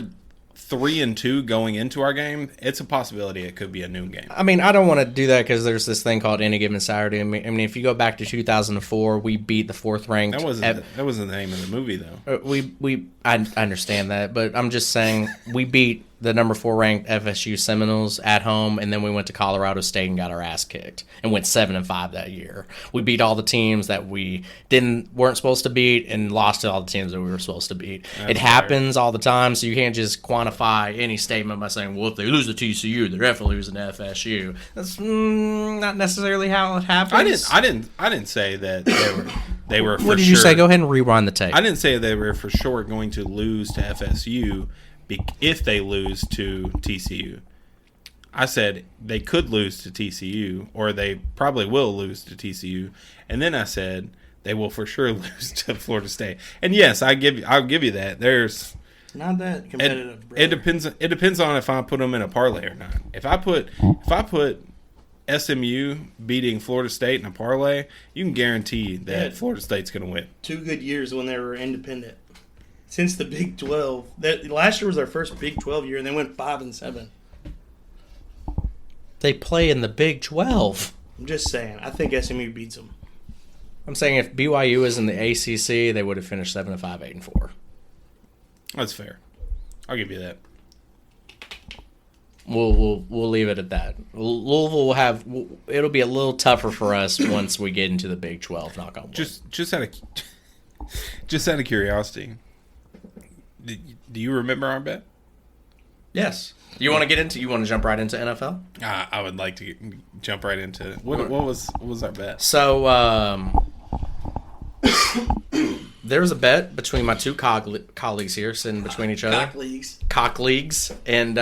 3-2 going into our game, it's a possibility it could be a noon game. I mean, I don't want to do that because there's this thing called Any Given Saturday. I mean, if you go back to 2004, we beat the 4th ranked. That wasn't the name of the movie though. I understand that, but I'm just saying we beat the number 4 ranked FSU Seminoles at home, and then we went to Colorado State and got our ass kicked and went 7-5 that year. We beat all the teams that we weren't supposed to beat and lost to all the teams that we were supposed to beat. It happens all the time, so you can't just quantify any statement by saying, well, if they lose to TCU, they're definitely losing to FSU. That's not necessarily how it happens. I didn't say that they were for What did you sure- say? Go ahead and rewind the tape. I didn't say they were for sure going to lose to FSU if they lose to TCU. I said they could lose to TCU, or they probably will lose to TCU, and then I said they will for sure lose to Florida State. And yes, I'll give you that. There's Not that competitive. it depends. It depends on if I put them in a parlay or not. If I put SMU beating Florida State in a parlay, you can guarantee that Florida State's going to win. 2 good years when they were independent. Since the Big 12. Last year was their first Big 12 year, and they went 5-7. They play in the Big 12. I'm just saying. I think SMU beats them. I'm saying if BYU is in the ACC, they would have finished 7-5, 8-4. That's fair. I'll give you that. We'll leave it at that. Louisville will have. It'll be a little tougher for us once we get into the Big 12. Knock on wood. Just out of curiosity, do you remember our bet? Yes. You want to jump right into NFL? I would like to jump right into it. What was our bet? So there was a bet between my two colleagues here, sitting between each other. Cock leagues, and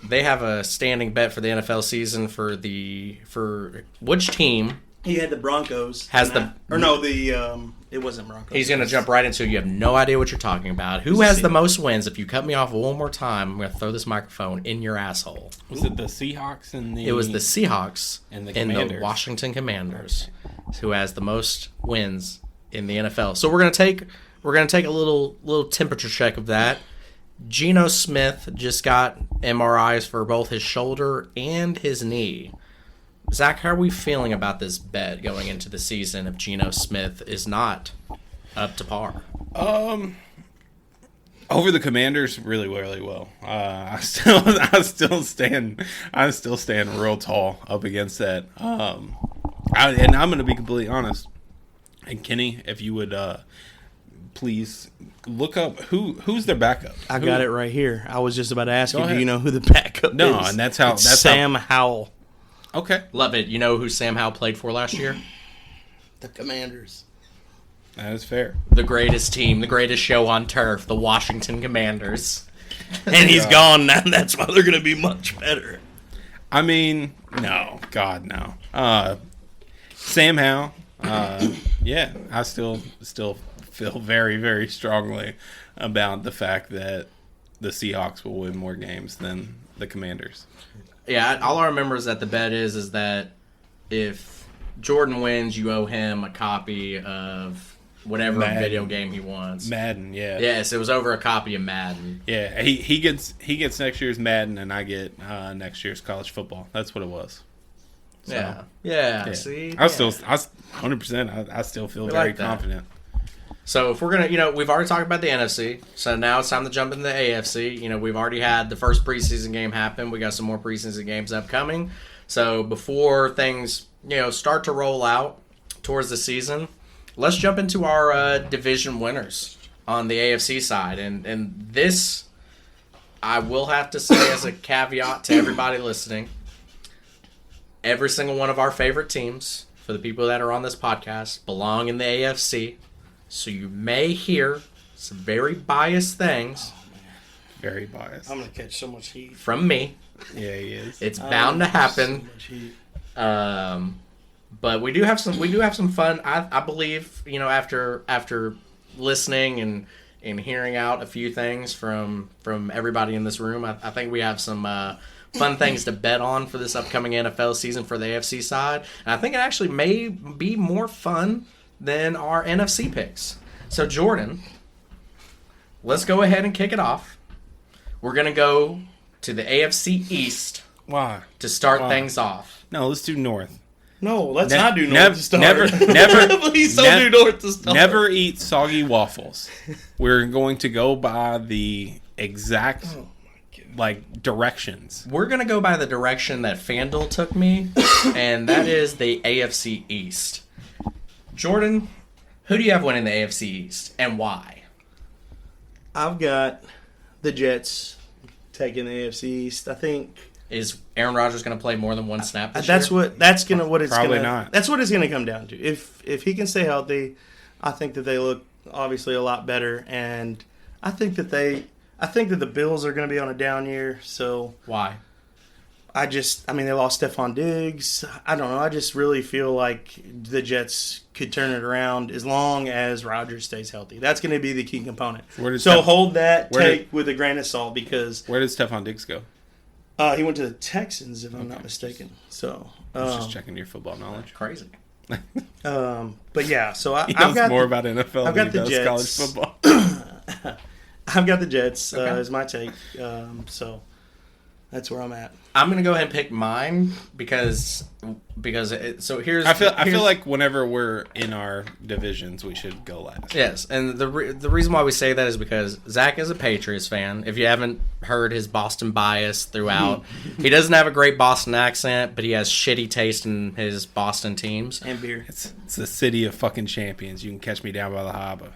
they have a standing bet for the NFL season for which team. He had the Broncos. It wasn't Broncos. He's going to jump right into it. You have no idea what you're talking about. Who has the most wins? If you cut me off one more time, I'm going to throw this microphone in your asshole. Was it the Seahawks and the? It was the Seahawks and the and the Commanders. Washington Commanders, who has the most wins in the NFL. So we're going to take a little temperature check of that. Geno Smith just got MRIs for both his shoulder and his knee. Zach, how are we feeling about this bet going into the season if Geno Smith is not up to par? Over the Commanders, really, really well. I still stand real tall up against that. And I'm going to be completely honest. And Kenny, if you would please look up who's their backup. I got it right here. I was just about to ask Go you, ahead. do you know who the backup is? No, and that's Sam Howell. Okay, Love it. You know who Sam Howell played for last year? The Commanders. that is fair. The greatest team, the greatest show on turf, the Washington Commanders. And he's gone now. That's why they're going to be much better. I mean, no, God, no. Sam Howell, yeah, I still feel very, very strongly about the fact that the Seahawks will win more games than the Commanders. Yeah, all I remember is that the bet is that if Jordan wins, you owe him a copy of whatever Madden. video game he wants. Madden, yeah. Yes, it was over a copy of Madden. Yeah, he gets next year's Madden, and I get next year's college football. That's what it was. So, Yeah. See, I was 100%. I still feel very like that. confident. So if we're gonna, we've already talked about the NFC. So now it's time to jump into the AFC. We've already had the first preseason game happen. We got some more preseason games upcoming. So before things, start to roll out towards the season, let's jump into our division winners on the AFC side. And this, I will have to say as a caveat to everybody listening, every single one of our favorite teams, for the people that are on this podcast, belong in the AFC. So you may hear some very biased things Very biased. I'm going to catch so much heat. from me. Yeah, he is. It's bound to happen. So much heat. But we do have some fun. I believe, after listening and hearing out a few things from everybody in this room, I think we have some fun things to bet on for this upcoming NFL season for the AFC side. And I think it actually may be more fun than our NFC picks. So Jordan, let's go ahead and kick it off. We're going to go to the AFC East Why? to start things off. No, let's do North. No, let's not do North to start. Never, Please don't do North to start. Never eat soggy waffles. We're going to go by the exact directions. We're going to go by the direction that FanDuel took me, and that is the AFC East. Jordan, who do you have winning the AFC East, and why? I've got the Jets taking the AFC East. I think Is Aaron Rodgers going to play more than one snap this that's year? what it's Probably gonna, not. That's what it's going to come down to. If he can stay healthy, I think that they look obviously a lot better, and I think that the Bills are going to be on a down year. So Why? they lost Stephon Diggs. I don't know. I just really feel like the Jets could turn it around as long as Rodgers stays healthy. That's going to be the key component. Hold that take with a grain of salt because Where did Stephon Diggs go? he went to the Texans, if I'm not mistaken. So I was just checking your football knowledge. Crazy. but yeah, so He I've knows got more about NFL I've than got he the does college Jets. football. I've got the Jets Okay. as my take. So that's where I'm at. I'm going to go ahead and pick mine because here's I feel like whenever we're in our divisions, we should go last. yes, and the reason why we say that is because Zach is a Patriots fan. If you haven't heard his Boston bias throughout, he doesn't have a great Boston accent, but he has shitty taste in his Boston teams. And beer. It's the city of fucking champions. You can catch me down by the harbor.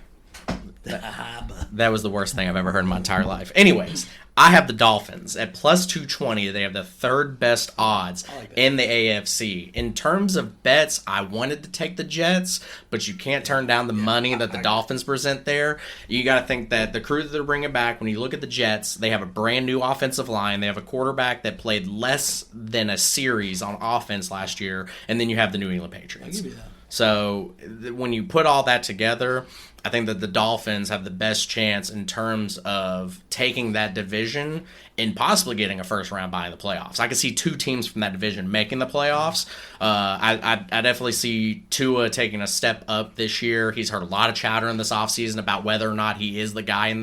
That was the worst thing I've ever heard in my entire life. Anyways, I have the Dolphins at plus 220. They have the third best odds in the AFC. In terms of bets, I wanted to take the Jets, but you can't turn down the money that the Dolphins present there. You got to think that the crew that they're bringing back, when you look at the Jets, they have a brand new offensive line. They have a quarterback that played less than a series on offense last year, and then you have the New England Patriots. I'll give you that. So when you put all that together, I think that the Dolphins have the best chance in terms of taking that division and possibly getting a first round bye in the playoffs. I could see two teams from that division making the playoffs. I definitely see Tua taking a step up this year. He's heard a lot of chatter in this offseason about whether or not he is the guy in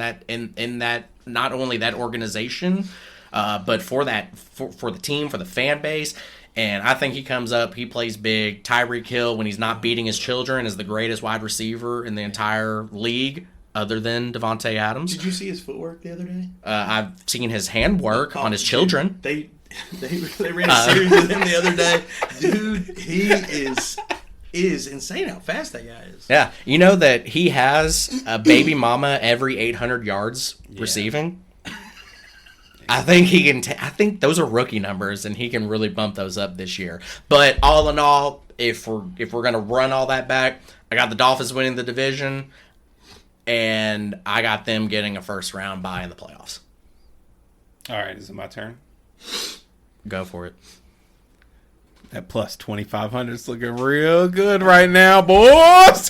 that not only that organization, but for the team, for the fan base. And I think he comes up, he plays big. Tyreek Hill, when he's not beating his children, is the greatest wide receiver in the entire league, other than Devontae Adams. Did you see his footwork the other day? I've seen his handwork on his children. They ran a series with him the other day. Dude, he is insane how fast that guy is. Yeah. You know that he has a baby mama every 800 yards receiving? I think he can. I think those are rookie numbers, and he can really bump those up this year. But all in all, if we're gonna run all that back, I got the Dolphins winning the division, and I got them getting a first round bye in the playoffs. All right, is it my turn? Go for it. That plus 2,500 is looking real good right now, boys.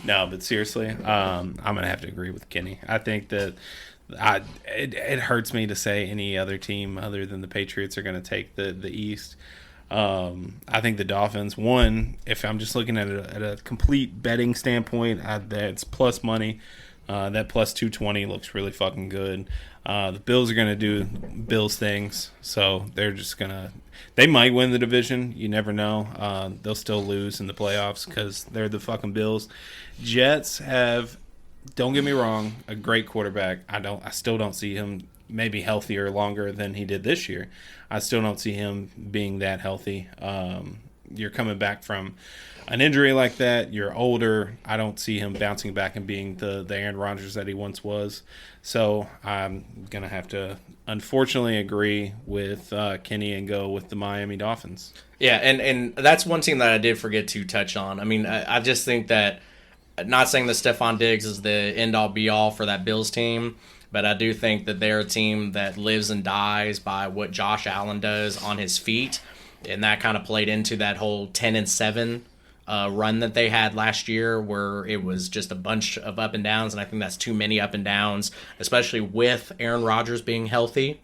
No, but seriously, I'm gonna have to agree with Kenny. I think that. It hurts me to say any other team other than the Patriots are going to take the East. I think the Dolphins, one, if I'm just looking at a complete betting standpoint, that's plus money. That plus 220 looks really fucking good. The Bills are going to do Bills things, so they're just going to – they might win the division. You never know. They'll still lose in the playoffs because they're the fucking Bills. Jets have – don't get me wrong, a great quarterback. I still don't see him maybe healthier longer than he did this year. I still don't see him being that healthy. You're coming back from an injury like that. You're older. I don't see him bouncing back and being the Aaron Rodgers that he once was. So I'm going to have to unfortunately agree with Kenny and go with the Miami Dolphins. Yeah, and that's one team that I did forget to touch on. I mean, I just think that not saying that Stephon Diggs is the end-all, be-all for that Bills team, but I do think that they're a team that lives and dies by what Josh Allen does on his feet, and that kind of played into that whole 10-7 run that they had last year where it was just a bunch of up and downs, and I think that's too many up and downs, especially with Aaron Rodgers being healthy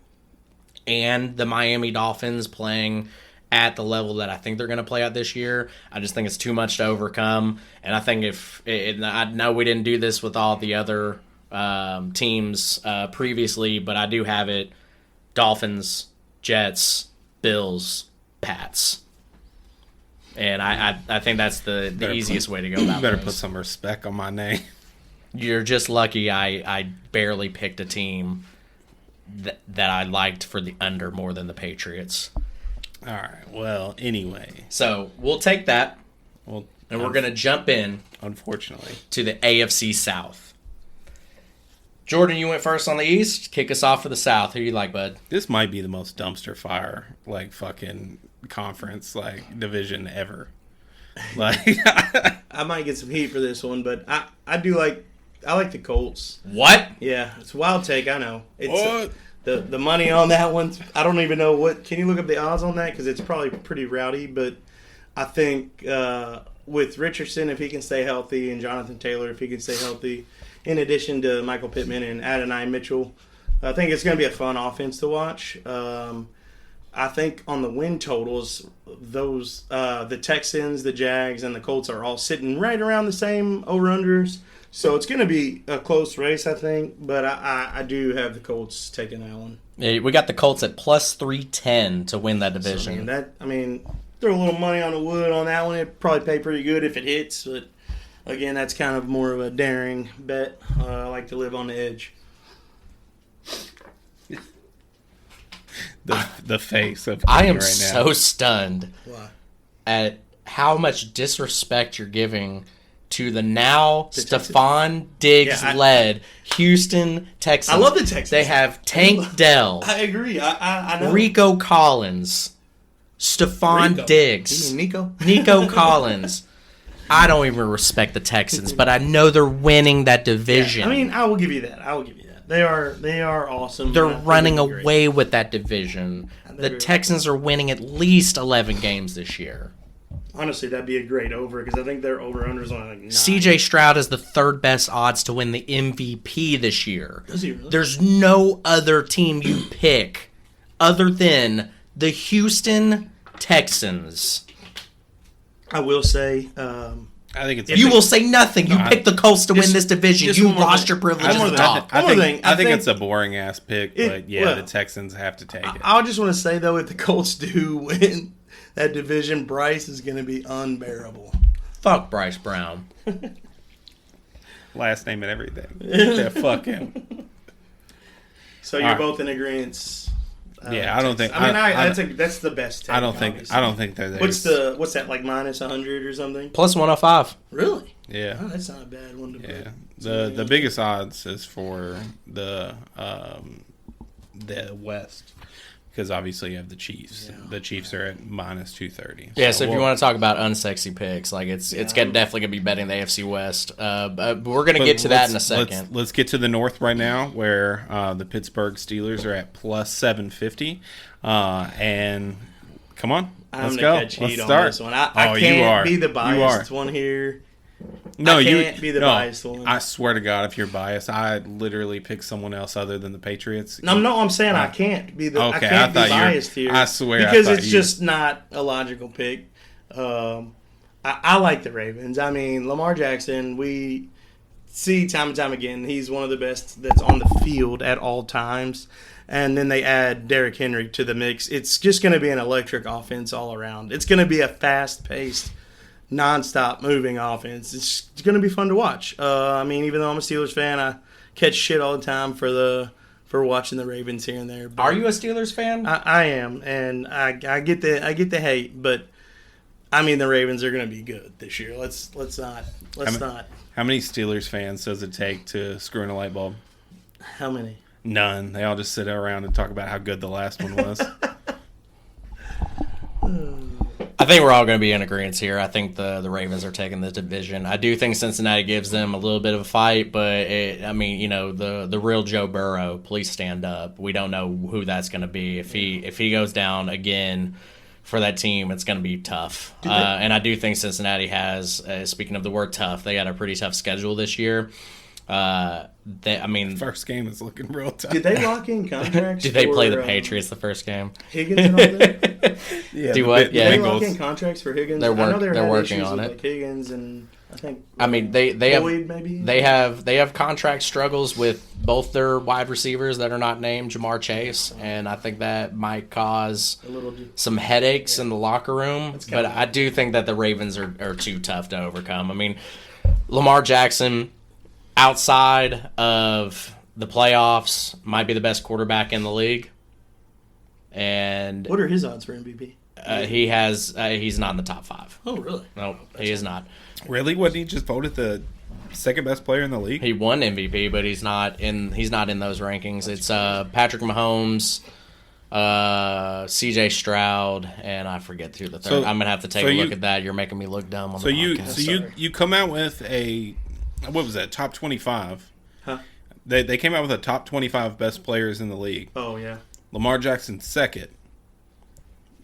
and the Miami Dolphins playing at the level that I think they're going to play at this year. I just think it's too much to overcome. And I think I know we didn't do this with all the other teams previously, but I do have it Dolphins, Jets, Bills, Pats. And I think that's the easiest way to go about it. You better put some respect on my name. You're just lucky I barely picked a team that I liked for the under more than the Patriots. All right. Well, anyway. So we'll take that, and we're going to jump in, unfortunately, to the AFC South. Jordan, you went first on the East. Kick us off for the South. Who you like, bud? This might be the most dumpster fire, fucking conference, division ever. I might get some heat for this one, but I like the Colts. What? Yeah, it's a wild take, I know. It's what? The money on that one, I don't even know what. Can you look up the odds on that? Because it's probably pretty rowdy. But I think with Richardson, if he can stay healthy, and Jonathan Taylor, if he can stay healthy, in addition to Michael Pittman and Adonai Mitchell, I think it's going to be a fun offense to watch. I think on the win totals, those the Texans, the Jags, and the Colts are all sitting right around the same over-unders. So it's going to be a close race, I think, but I do have the Colts taking that one. Yeah, we got the Colts at plus 310 to win that division. So, throw a little money on the wood on that one. It'd probably pay pretty good if it hits, but again, that's kind of more of a daring bet. I like to live on the edge. The face of I am right so now. stunned Why? at how much disrespect you're giving to the now Stephon Diggs-led Houston Texans. I love the Texans. They have Tank Dell, I agree. I know. Rico Collins, Stephon Rico. Diggs, You mean Nico Collins. I don't even respect the Texans, but I know they're winning that division. I will give you that. They are awesome. They're running away with that division. The They're- Texans are winning at least 11 games this year. Honestly, that'd be a great over because I think their over-unders on 9. CJ Stroud is the third best odds to win the MVP this year. Is he really? There's no other team you pick other than the Houston Texans. I will say, I think it's. You will say nothing. You picked the Colts to win just- this division. just You one more lost thing. your privilege One to more talk. One more thing. I think think it's a boring ass pick, but the Texans have to take it. I just want to say though, if the Colts do win that division, Bryce is going to be unbearable. Fuck Bryce Brown. Last name and everything. Yeah, fuck him. So you're All right. both in agreement. Yeah, I don't think. That's the best. Take, I don't think. obviously. I don't think that. What's that like minus 100 or something? Plus 105. Really? Yeah. Oh, that's not a bad one to put. Yeah. The biggest odds is for the West, because obviously you have the Chiefs. Yeah. The Chiefs are at minus 230. Yeah, so if you want to talk about unsexy picks, like it's definitely gonna be betting the AFC West. But we're gonna get to that in a second. Let's get to the North right now, where the Pittsburgh Steelers are at plus 750. And come on, let's go. Let's start. This one. I can't be the biased one here. No, I can't be the biased one. I swear to God, if you're biased, I'd literally pick someone else other than the Patriots. No, I'm saying I can't be the. Okay, I can't I be thought you were- biased here. I swear, I because thought it's you- just not a logical pick. I like the Ravens. I mean, Lamar Jackson. We see time and time again he's one of the best that's on the field at all times. And then they add Derrick Henry to the mix. It's just going to be an electric offense all around. It's going to be a fast-paced, non-stop moving offense. It's going to be fun to watch. I mean, even though I'm a Steelers fan, I catch shit all the time for watching the Ravens here and there. But Are you a Steelers fan? I am, and I get the hate, but I mean the Ravens are going to be good this year. Let's not. How many Steelers fans does it take to screw in a light bulb? How many? None. They all just sit around and talk about how good the last one was. I think we're all going to be in agreement here. I think the Ravens are taking the division. I do think Cincinnati gives them a little bit of a fight, but the real Joe Burrow, please stand up. We don't know who that's going to be. If he goes down again for that team, it's going to be tough. And I do think Cincinnati has, speaking of the word tough, they got a pretty tough schedule this year. First game is looking real tough. Did they lock in contracts? Did they play the Patriots the first game? Higgins and all that? Yeah, Do what? Did Yeah, they lock in contracts for Higgins? They're I know they're had working issues on with, it. like Higgins and I think. I mean, they have Boyd, maybe? they have contract struggles with both their wide receivers that are not named Jamar Chase, and I think that might cause a little. some headaches in the locker room. That's But kinda- I do think that the Ravens are too tough to overcome. I mean, Lamar Jackson, outside of the playoffs, might be the best quarterback in the league, and What are his odds for MVP? he's not in the top 5. Oh, really? No, he is not. Really? Wasn't he just voted the second best player in the league? He won MVP, but he's not in those rankings. It's Patrick Mahomes, C.J. Stroud, and I forget who the third. So- I'm gonna have to take so a you- look at that. You're making me look dumb on So the you podcast. you come out with a what was that, top 25? Huh? They came out with a top 25 best players in the league. Oh, yeah. Lamar Jackson's second.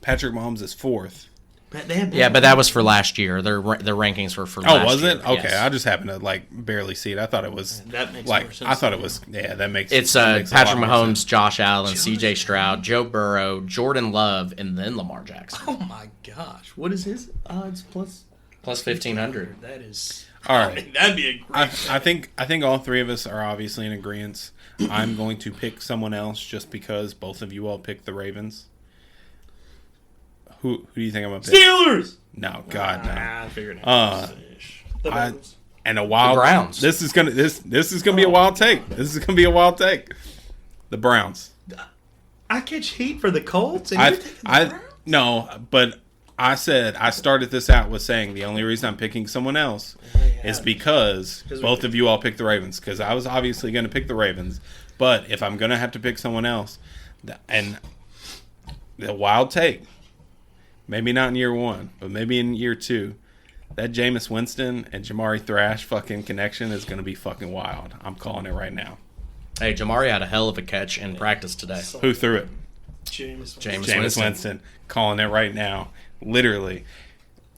Patrick Mahomes is fourth. But they had Yeah, but that was for last year. Their rankings were for last year. Oh, was it? Okay, Yes. I just happened to barely see it. I thought it was That makes like more sense I thought to it me. was that makes It's that makes a Patrick lot more Mahomes, sense. Josh Allen, C.J. Stroud, Joe Burrow, Jordan Love, and then Lamar Jackson. Oh, my gosh. What is his odds plus? Plus 1,500. That is. All I right. mean, that'd be a great. I think all three of us are obviously in agreement. I'm going to pick someone else just because both of you all picked the Ravens. Who do you think I'm gonna pick? Steelers! No, God no. I figured it The I- Bengals. And a wild The Browns. This is gonna be a wild take. This is gonna be a wild take. The Browns. I catch heat for the Colts. And you're taking the Browns? No, but I started this out with saying the only reason I'm picking someone else is because both of you all picked the Ravens. Because I was obviously going to pick the Ravens, but if I'm going to have to pick someone else, and the wild take, maybe not in year 1, but maybe in year 2, that Jameis Winston and Jamari Thrash fucking connection is going to be fucking wild. I'm calling it right now. Hey, Jamari had a hell of a catch in practice today. Who threw it? Jameis. Jameis Winston. Calling it right now. Literally.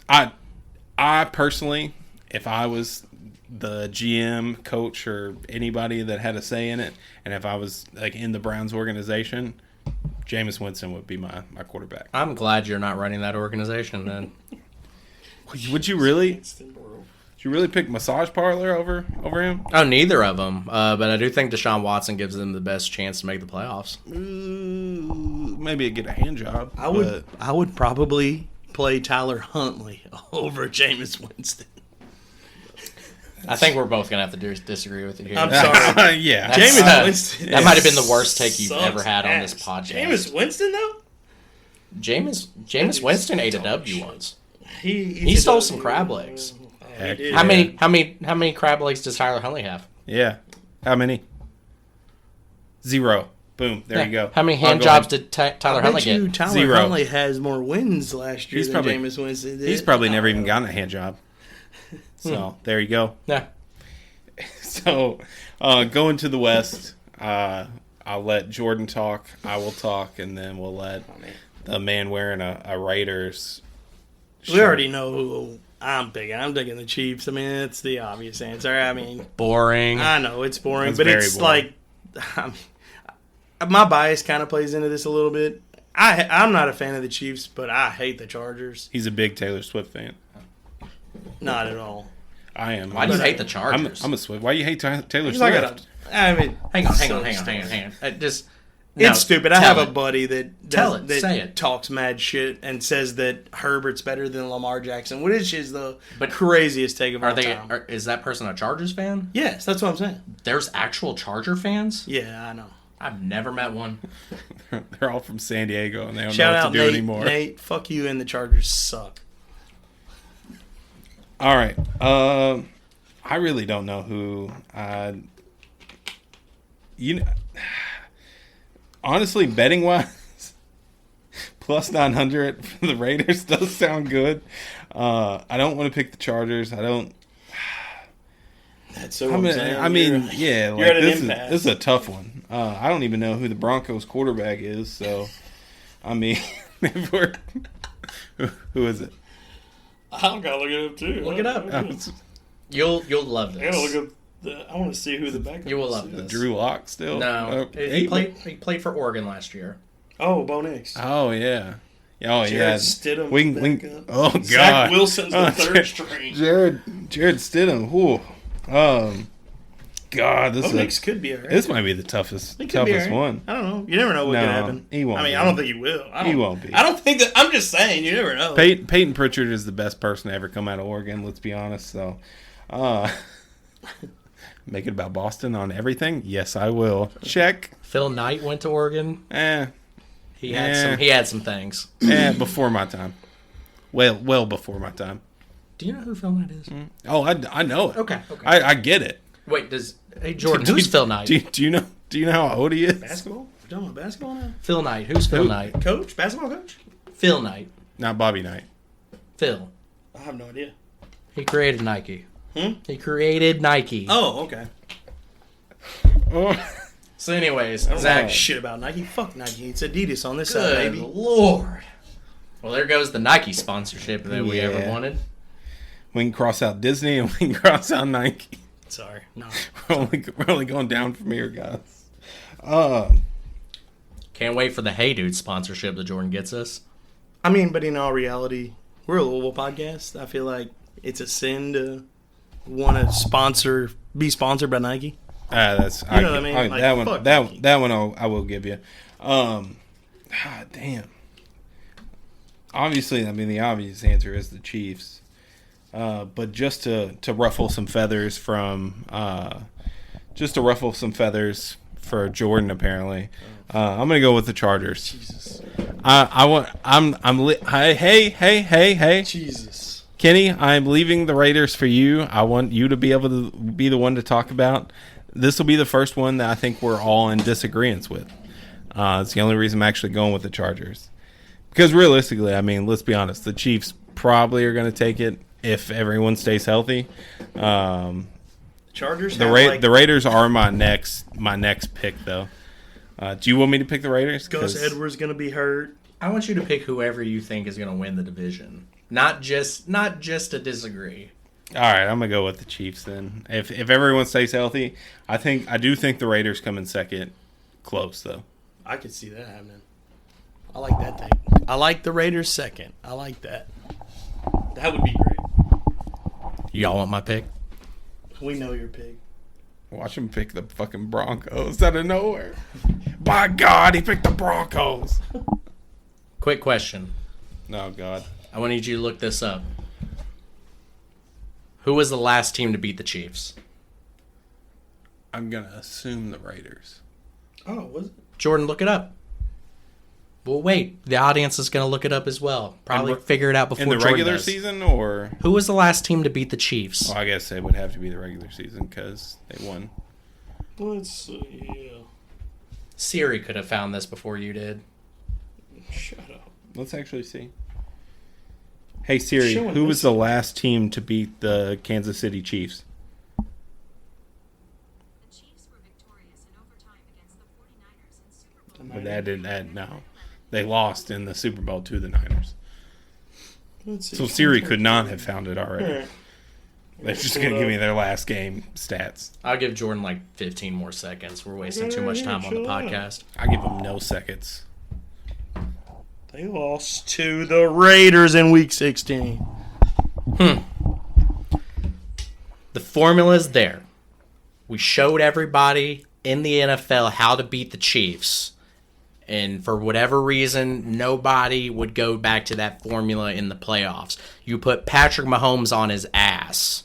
I personally, if I was the GM, coach, or anybody that had a say in it, and if I was in the Browns organization, Jameis Winston would be my quarterback. I'm glad you're not running that organization then. Would you really? Did you really pick massage parlor over him? Oh, neither of them. But I do think Deshaun Watson gives them the best chance to make the playoffs. Maybe get a hand job. I would probably play Tyler Huntley over Jameis Winston. I think we're both going to have to disagree with you here. I'm sorry. Yeah. Jameis Winston. That might have been the worst take you've sucks ever had on this ass. podcast. Jameis Winston, though? Jameis Winston ate a W once. He stole some crab legs. Heck did. How many crab legs does Tyler Huntley have? Yeah. How many? 0. Boom. There you go. How many I'll hand go jobs ahead. did Tyler I Huntley bet you get? Tyler 0. Huntley has more wins last year He's than probably- Jameis Winston did. He's probably never even gotten a hand job. So, there you go. Yeah. So, going to the West, I'll let Jordan talk. I will talk, and then we'll let the man wearing a Raiders shirt. We already know who I'm picking. I'm taking the Chiefs. I mean, it's the obvious answer. I mean, Boring. I know it's boring, It's but very it's boring. like my bias kind of plays into this a little bit. I'm not a fan of the Chiefs, but I hate the Chargers. He's a big Taylor Swift fan. Not at all. I am. Why do you But hate the Chargers? I'm a Swift. Why you hate Taylor He's like Swift? I mean, hang on. so Just It's stupid. I tell have it. a buddy that Tell it. that Say it. talks mad shit and says that Herbert's better than Lamar Jackson, which is the But craziest take of all Are they? time. Is that person a Chargers fan? Yes, that's what I'm saying. There's actual Charger fans. Yeah, I know. I've never met one. They're all from San Diego, and they don't Shout know out what to do Nate. anymore. Nate, fuck you, and the Chargers suck. All right. I really don't know who. Honestly, betting wise, plus 900 for the Raiders does sound good. I don't want to pick the Chargers. I don't. That's so I'm saying. I mean, You're- yeah, you're at an this impasse. is a tough one. I don't even know who the Broncos quarterback is. So, I mean, if we're who is it? I'm gonna look it up too. Look it up. You'll love I gotta this. look up. I want to see who the backup. You will love is. this. Drew Lock still? No, Oh, he played for Oregon last year. Oh, Bo Nix. Oh yeah. Oh Jared yeah. Stidham. We can. backup. Oh god. Zach Wilson's the Oh, third string. Jared Stidham. Whew. God, Bo Nix could be alright. this might be the toughest He could be toughest alright. one. I don't know. You never know what No, could happen. he won't I mean, be. I don't think he will. He won't be. I don't think that. I'm just saying. You never know. Peyton Pritchard is the best person to ever come out of Oregon. Let's be honest. So, make it about Boston on everything. Yes, I will. Check. Phil Knight went to Oregon. He had some things. Before my time. Well before my time. Do you know who Phil Knight is? Oh, I know it. Okay. I get it. Wait, hey Jordan, who's Phil Knight? Do you know how old he is? Basketball? We're talking about basketball now? Phil Knight. Who's Phil Knight? Coach? Basketball coach? Phil Knight. Not Bobby Knight. Phil. I have no idea. He created Nike. Hmm? He created Nike. Oh, okay. Oh, So anyways, I don't Zach. know shit about Nike. Fuck Nike. It's Adidas on this side, Good baby. Lord. Well, there goes the Nike sponsorship that we ever Yeah. wanted. we can cross out Disney and we can cross out Nike. Sorry. No. We're only going down from here, guys. Can't wait for the Hey Dude sponsorship that Jordan gets us. I mean, but in all reality, we're a Louisville podcast. I feel like it's a sin to want to be sponsored by Nike. That's You know what I mean? Like, that one. fuck That Nike. that one. I will give you. Damn. Obviously, I mean the obvious answer is the Chiefs. But just to ruffle some feathers from for Jordan, apparently, I'm gonna go with the Chargers. Jesus. Hey, Jesus. Kenny, I'm leaving the Raiders for you. I want you to be able to be the one to talk about. This will be the first one that I think we're all in disagreement with. It's the only reason I'm actually going with the Chargers. Because realistically, I mean, let's be honest, the Chiefs probably are going to take it if everyone stays healthy. Chargers. The Raiders are my next pick, though. Do you want me to pick the Raiders? Gus Edwards gonna be hurt. I want you to pick whoever you think is going to win the division. Not just to disagree. All right, I'm gonna go with the Chiefs then. If everyone stays healthy, I do think the Raiders come in second. Close though. I could see that happening. I like that take. I like the Raiders second. I like that. That would be great. Y'all want my pick? We know your pick. Watch him pick the fucking Broncos out of nowhere. By God, he picked the Broncos. Quick question. Oh, God. I want you to look this up. Who was the last team to beat the Chiefs? I'm going to assume the Raiders. Oh, was it? Jordan, look it up. Well, wait. The audience is going to look it up as well. Probably figure it out before in the Jordan regular does. season, or? Who was the last team to beat the Chiefs? Well, I guess it would have to be the regular season because they won. Let's see. Yeah. Siri could have found this before you did. Shut up. Let's actually see. Hey, Siri, Showing who was this. the last team to beat the Kansas City Chiefs? The Chiefs were victorious in overtime against the 49ers in Super Bowl. But that didn't. No, they lost in the Super Bowl to the Niners. Let's see. So Siri could not have found it already. Alright. They're just going to give me their last game stats. I'll give Jordan like 15 more seconds. We're wasting too much time on the podcast. I give them no seconds. They lost to the Raiders in Week 16. The formula's there. We showed everybody in the NFL how to beat the Chiefs. And for whatever reason, nobody would go back to that formula in the playoffs. You put Patrick Mahomes on his ass.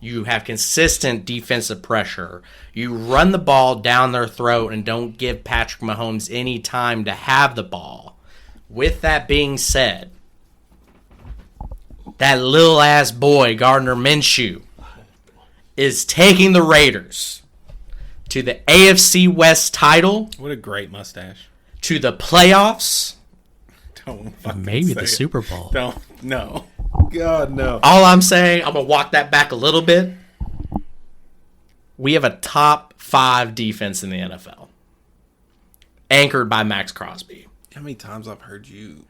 You have consistent defensive pressure. You run the ball down their throat and don't give Patrick Mahomes any time to have the ball. With that being said, that little ass boy, Gardner Minshew, is taking the Raiders to the AFC West title, What a great mustache. to the playoffs, Don't fucking maybe say the it. Super Bowl. Don't. No. God, no. All I'm saying, I'm going to walk that back a little bit. We have a top 5 defense in the NFL, anchored by Max Crosby. How many times I've heard you?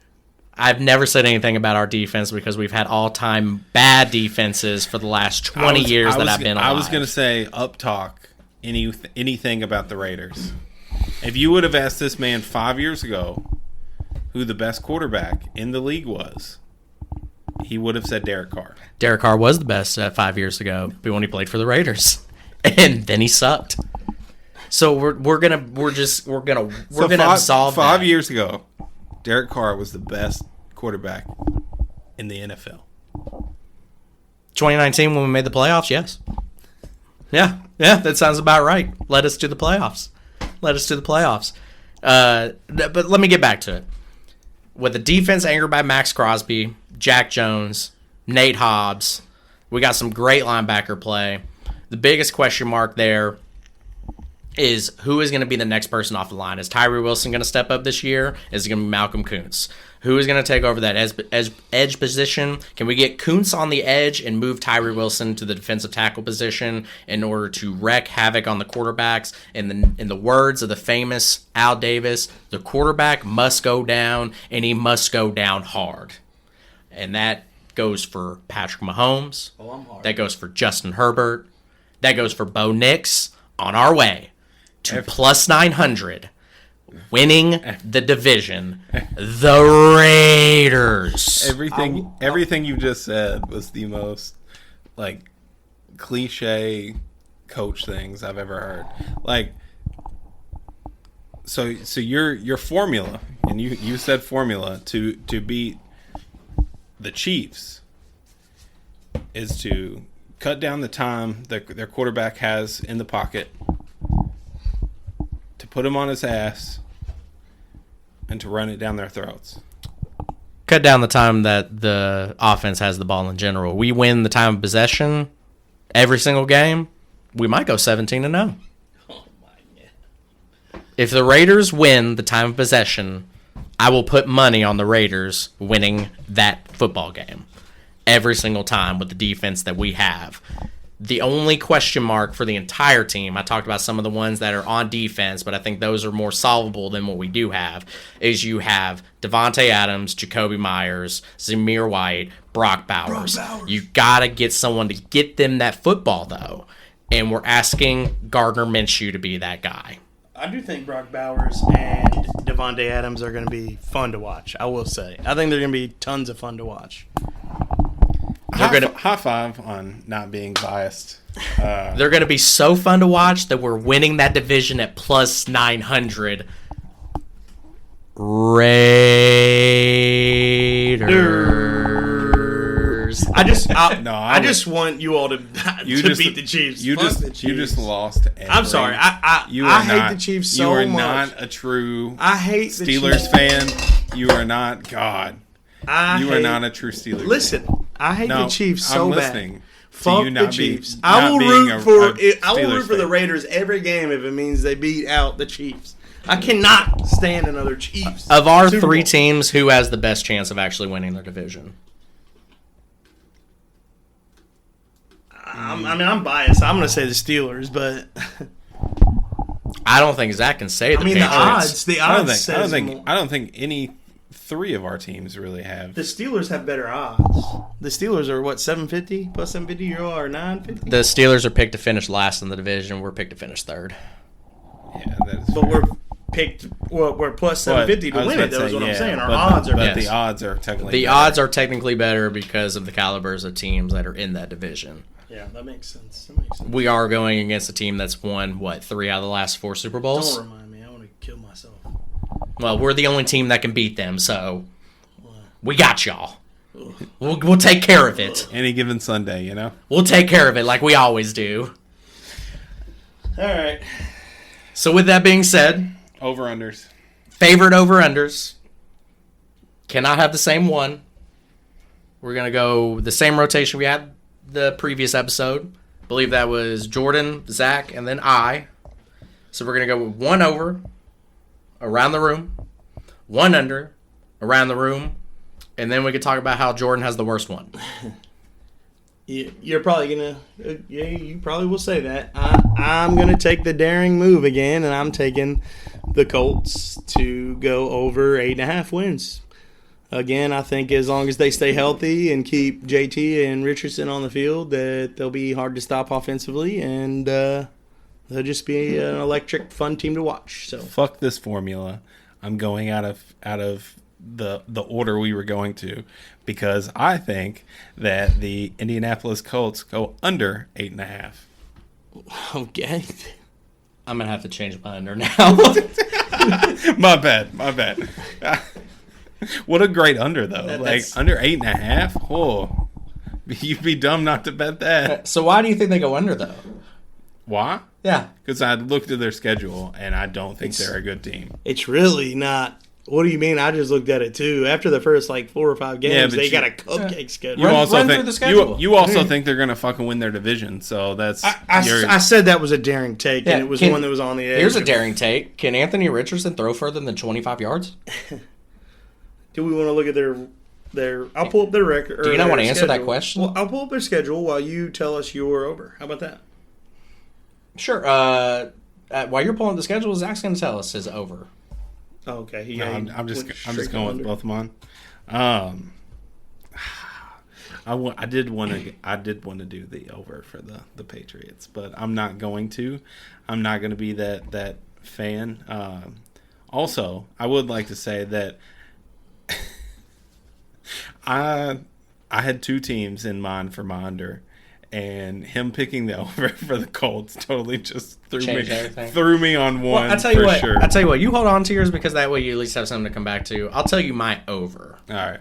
I've never said anything about our defense because we've had all-time bad defenses for the last 20 years that I've been alive. I was going to say up talk anything about the Raiders. If you would have asked this man 5 years ago who the best quarterback in the league was, he would have said Derek Carr. Derek Carr was the best 5 years ago, but when he played for the Raiders, and then he sucked. So we're gonna absolve 5 that. years ago, Derek Carr was the best quarterback in the NFL. 2019 when we made the playoffs, yes. Yeah, that sounds about right. Led us to the playoffs. But let me get back to it. With the defense anchored by Max Crosby, Jack Jones, Nate Hobbs, we got some great linebacker play. The biggest question mark there is who is going to be the next person off the line. Is Tyree Wilson going to step up this year? Is it going to be Malcolm Kuntz? Who is going to take over that edge position? Can we get Kuntz on the edge and move Tyree Wilson to the defensive tackle position in order to wreak havoc on the quarterbacks? In the words of the famous Al Davis, the quarterback must go down, and he must go down hard. And that goes for Patrick Mahomes. That goes for Justin Herbert. That goes for Bo Nix on our way to plus 900, winning the division, the Raiders. Everything you just said was the most cliche coach things I've ever heard. So your formula, and you said formula to beat the Chiefs is to cut down the time that their quarterback has in the pocket, to put him on his ass, and to run it down their throats. Cut down the time that the offense has the ball in general. We win the time of possession every single game. We might go 17-0. Oh my God. If the Raiders win the time of possession, I will put money on the Raiders winning that football game every single time with the defense that we have. The only question mark for the entire team, I talked about some of the ones that are on defense, but I think those are more solvable than what we do have, is you have Devontae Adams, Jacoby Myers, Zamir White, Brock Bowers. You got to get someone to get them that football, though. And we're asking Gardner Minshew to be that guy. I do think Brock Bowers and Devontae Adams are going to be fun to watch, I will say. I think they're going to be tons of fun to watch. High five on not being biased. They're going to be so fun to watch that we're winning that division at plus 900. Raiders. I just want you all to You beat the Chiefs. You Fuck just the Chiefs. you just lost. I'm sorry. I hate the Chiefs so much. You are not a true I hate the Steelers Chiefs. fan. You are not. God. You are not a true Steelers fan. Listen, I hate the Chiefs so I'm bad. listening. Fuck you the not Chiefs. Be, I will not root being for a I will root Steelers for the fan. Raiders every game if it means they beat out the Chiefs. I cannot stand another Chiefs. Of our Super three Bowl. teams, who has the best chance of actually winning their division? I'm biased. I'm going to say the Steelers, but I don't think Zach can say the I mean Patriots. the I don't odds. think. I don't says think. more. I don't think any three of our teams really have. The Steelers have better odds. The Steelers are what, 750 plus 750? You are 950. The Steelers are picked to finish last in the division. We're picked to finish third. Yeah, that is. But we're picked. Well, we're plus 750 But I to was win about it. to Though is say, what I'm yeah, saying. Our but odds are But better. Yes. the odds are technically. The better. odds are technically better because of the calibers of teams that are in that division. Yeah, that makes sense. We are going against a team that's won, 3 out of the last 4 Super Bowls? Don't remind me. I want to kill myself. Well, we're the only team that can beat them, so we got y'all. We'll take care of it. Any given Sunday, you know. We'll take care of it like we always do. All right. So with that being said, Over unders. favorite over-unders. Cannot have the same one. We're going to go the same rotation we had the previous episode. I believe that was Jordan, Zach, and then I. So we're going to go with 1 over, around the room, 1 under, around the room, and then we could talk about how Jordan has the worst one. You're probably gonna. Yeah, you probably will say that. I'm gonna take the daring move again, and I'm taking the Colts to go over 8.5 wins. Again, I think as long as they stay healthy and keep JT and Richardson on the field, that they'll be hard to stop offensively, and they'll just be an electric, fun team to watch. So Fuck this formula. I'm going out of the order we were going to, because I think that the Indianapolis Colts go under 8.5. okay. I'm going to have to change my under now. My bad. What a great under though. That's- Under 8.5. Oh, you'd be dumb not to bet that. So why do you think they go under, though? Why? Yeah. Because I looked at their schedule and I don't think they're a good team. It's really not. What do you mean? I just looked at it too. After the first 4 or 5 games, but they you- got a cupcake schedule. You Run- also run think through the schedule. you also think they're gonna fucking win their division. So that's I said that was a daring take, Yeah, and it was can- one that was on the edge. Here's a daring take. Can Anthony Richardson throw further than 25 yards? Do we want to look at their? I'll pull up their record. Do you not their want to answer that schedule. question? Well, I'll pull up their schedule while you tell us your over. How about that? Sure. While you're pulling the schedule, Zach's going to tell us his over. Oh, okay. No, I'm just going with both of mine. I did want to do the over for the Patriots, but I'm not going to. I'm not going to be that fan. Also, I would like to say that I had 2 teams in mind for my under, and him picking the over for the Colts totally just Changed everything. threw me on one. Well, I tell you for what. sure. I tell you what. You hold on to yours because that way you at least have something to come back to. I'll tell you my over. All right.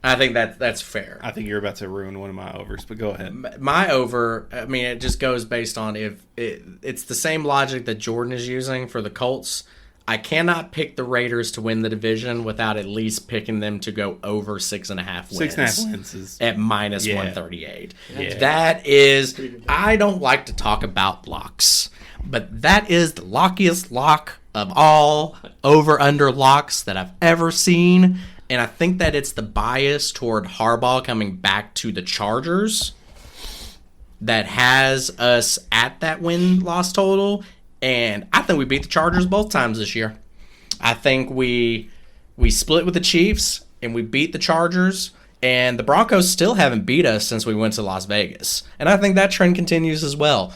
I think that's fair. I think you're about to ruin one of my overs, but go ahead. My over. I mean, it just goes based on if it's the same logic that Jordan is using for the Colts. I cannot pick the Raiders to win the division without at least picking them to go over 6.5 wins. 6.5 wins is At minus Yeah. 138. Yeah. That is, I don't like to talk about locks, but that is the lockiest lock of all over-under locks that I've ever seen. And I think that it's the bias toward Harbaugh coming back to the Chargers that has us at that win-loss total. And I think we beat the Chargers both times this year. I think we split with the Chiefs and we beat the Chargers, and the Broncos still haven't beat us since we went to Las Vegas. And I think that trend continues as well.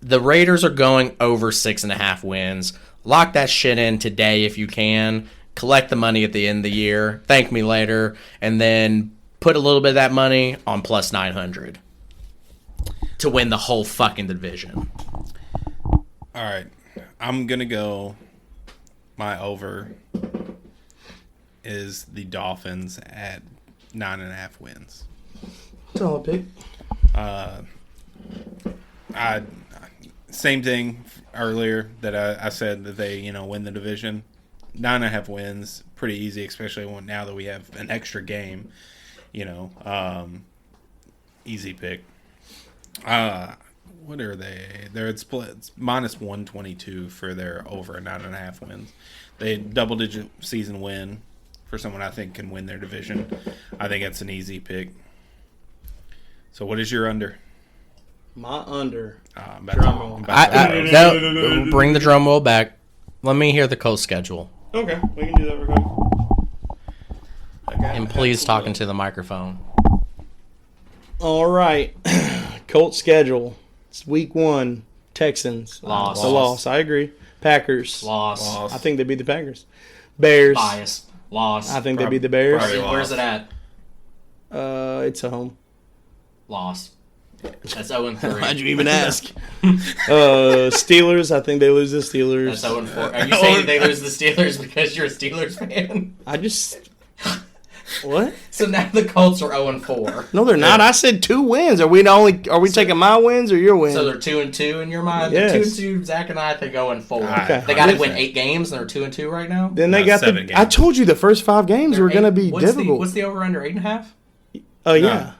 The Raiders are going over 6.5 wins. Lock that shit in today if you can. Collect the money at the end of the year. Thank me later. And then put a little bit of that money on plus 900 to win the whole fucking division. All right. I'm going to go. My over is the Dolphins at 9.5 wins. Solid pick. Same thing earlier that I said that they, win the division. 9.5 wins, pretty easy, especially now that we have an extra game. Easy pick. What are they? They're split. It's minus 122 for their over 9.5 wins. They double-digit season win for someone I think can win their division. I think it's an easy pick. So what is your under? My under. Bring the drum roll back. Let me hear the Colts schedule. Okay, we can do that real quick. And please talk into the microphone. All right. Colts schedule. It's week 1. Texans. Loss. A loss. I agree. Packers. Loss. I think they beat the Packers. Bears. Bias. Loss. I think they beat the Bears. Where's it at? It's a home. Loss. That's 0-3. Why'd you even ask? Steelers. I think they lose the Steelers. That's 0-4. Are you saying they lose the Steelers because you're a Steelers fan? What? So now the Colts are 0-4. No, they're not. I said 2 wins. Are we taking my wins or your wins? So they're 2-2 in your mind. Yes. They're 2-2. Zach and I think 0-4. Okay. They got to win 8 games, and they're 2-2 right now. Then they got 7 the. games. I told you the first 5 games were going to be difficult. What's the over under 8.5? Yeah.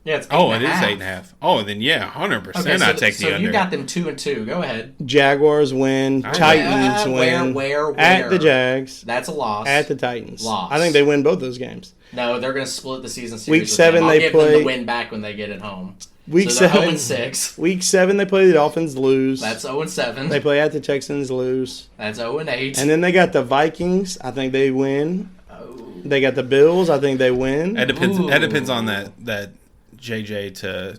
Yeah, it's 8.5. Oh, it is 8.5. Oh, then 100%. Okay, I take the so under. you got them 2-2. Go ahead. Jaguars win. Titans win. Where? At the Jags. That's a loss. At the Titans. Loss. I think they win both those games. No, they're going to split the season series. Week with 7 them. I'll they give play. them the win back when they get it home. Week so 7. 0-6. Week 7 they play the Dolphins, lose. That's 0-7. They play at the Texans, lose. That's 0-8. And then they got the Vikings. I think they win. Oh. They got the Bills. I think they win. That depends. Ooh. That depends on that JJ to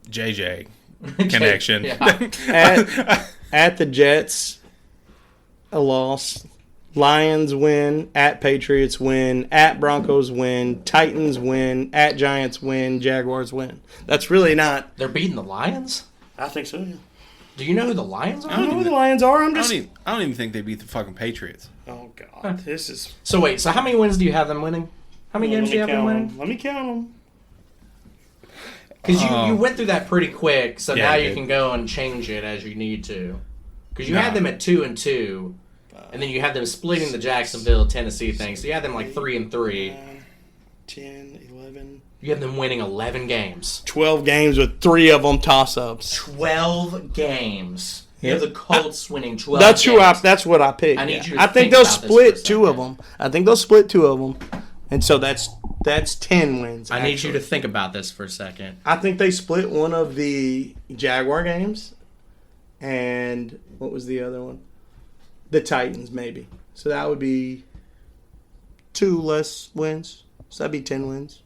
JJ connection. Yeah. At the Jets, a loss. Lions win. At Patriots win. At Broncos win. Titans win. At Giants win. Jaguars win. That's really not. They're beating the Lions? I think so. Yeah. Do you know who the Lions I are? don't know who the Lions are. I'm just. I don't even think they beat the fucking Patriots. Oh God, this is. So wait, so how many wins do you have them winning? How many games do you have them winning? Let me count them. Because you went through that pretty quick, so Yeah, now I you did. can go and change it as you need to. Because you Nah. had them at 2-2, and then you had them splitting the Jacksonville, Tennessee thing. So you had them like 3-3. 10, 11. You had them winning 11 games. 12 games with 3 of them toss-ups. 12 games. You Yep. have the Colts winning 12 That's games. That's what I picked. I need yeah. you to I think think they'll about this for a split 2 of second. them. I think they'll split 2 of them, and so that's 10 wins. I need you actually. to think about this for a second. I think they split one of the Jaguar games, and what was the other one? The Titans, maybe. So that would be 2 less wins. So that'd be 10 wins.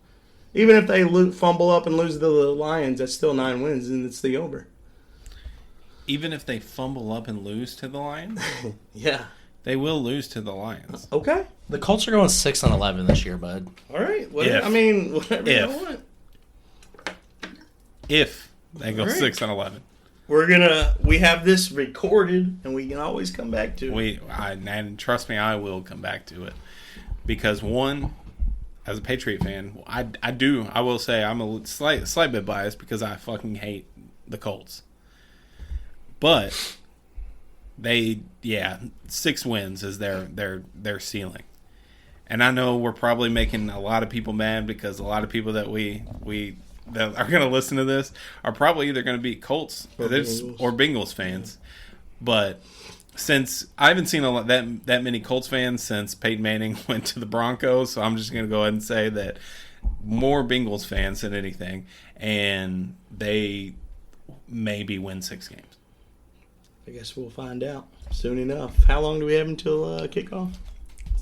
Even if they fumble up and lose to the Lions, that's still 9 wins, and it's the over. Even if they fumble up and lose to the Lions, Yeah. they will lose to the Lions. Okay. The Colts are going 6-11 this year, bud. All right. If. I mean, whatever you If. want. If they go All right. 6-11, We have this recorded, and we can always come back to it. and trust me, I will come back to it because one, as a Patriot fan, I will say I'm a slight bit biased because I fucking hate the Colts, but 6 wins is their ceiling. And I know we're probably making a lot of people mad because a lot of people that that are going to listen to this are probably either going to be Colts or Bengals fans. But since I haven't seen that many Colts fans since Peyton Manning went to the Broncos, so I'm just going to go ahead and say that more Bengals fans than anything, and they maybe win 6 games. I guess we'll find out soon enough. How long do we have until kickoff?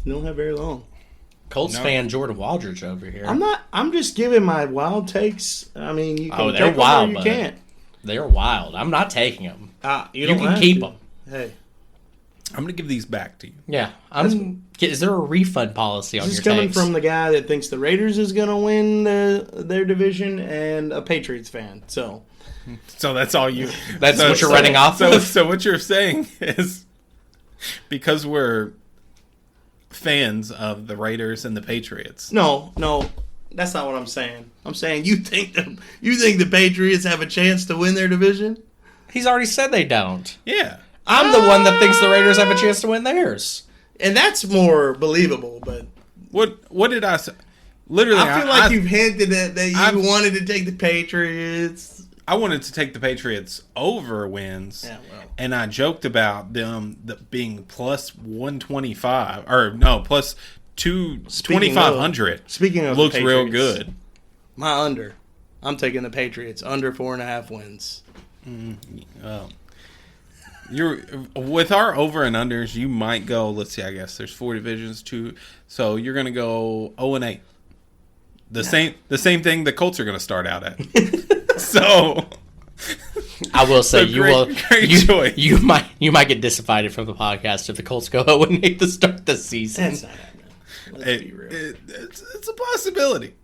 We don't have very long. Colts No. fan Jordan Waldridge over here. I'm just giving my wild takes. I mean, you can Oh, take they're them wild, or you bud. can't. They're wild. I'm not taking them. You You don't can have keep to. them. Hey, I'm going to give these back to you. Yeah, Is there a refund policy on This your is coming takes? from the guy that thinks the Raiders is going to win their division and a Patriots fan. So that's all you. That's what you're running off of? So what you're saying is because we're fans of the Raiders and the Patriots. no, that's not what I'm saying. I'm saying you think the Patriots have a chance to win their division? He's already said they don't. Yeah. I'm the one that thinks the Raiders have a chance to win theirs. And that's more believable, but What did I say? Literally, I feel like you've hinted that you wanted to take the Patriots. I wanted to take the Patriots over wins, Yeah, well. and I joked about them being plus 125 or no plus 2,500. Speaking of looks the real Patriots, good. My under. I'm taking the Patriots under 4.5 wins. You're with our over and unders. You might go. Let's see. I guess there's 4 divisions too, so you're gonna go 0-8. The same thing the Colts are gonna start out at. So I will say great choice. you might get disinvited from the podcast if the Colts go 0-8 to start the season. That's not happening. Let's be real. It's a possibility.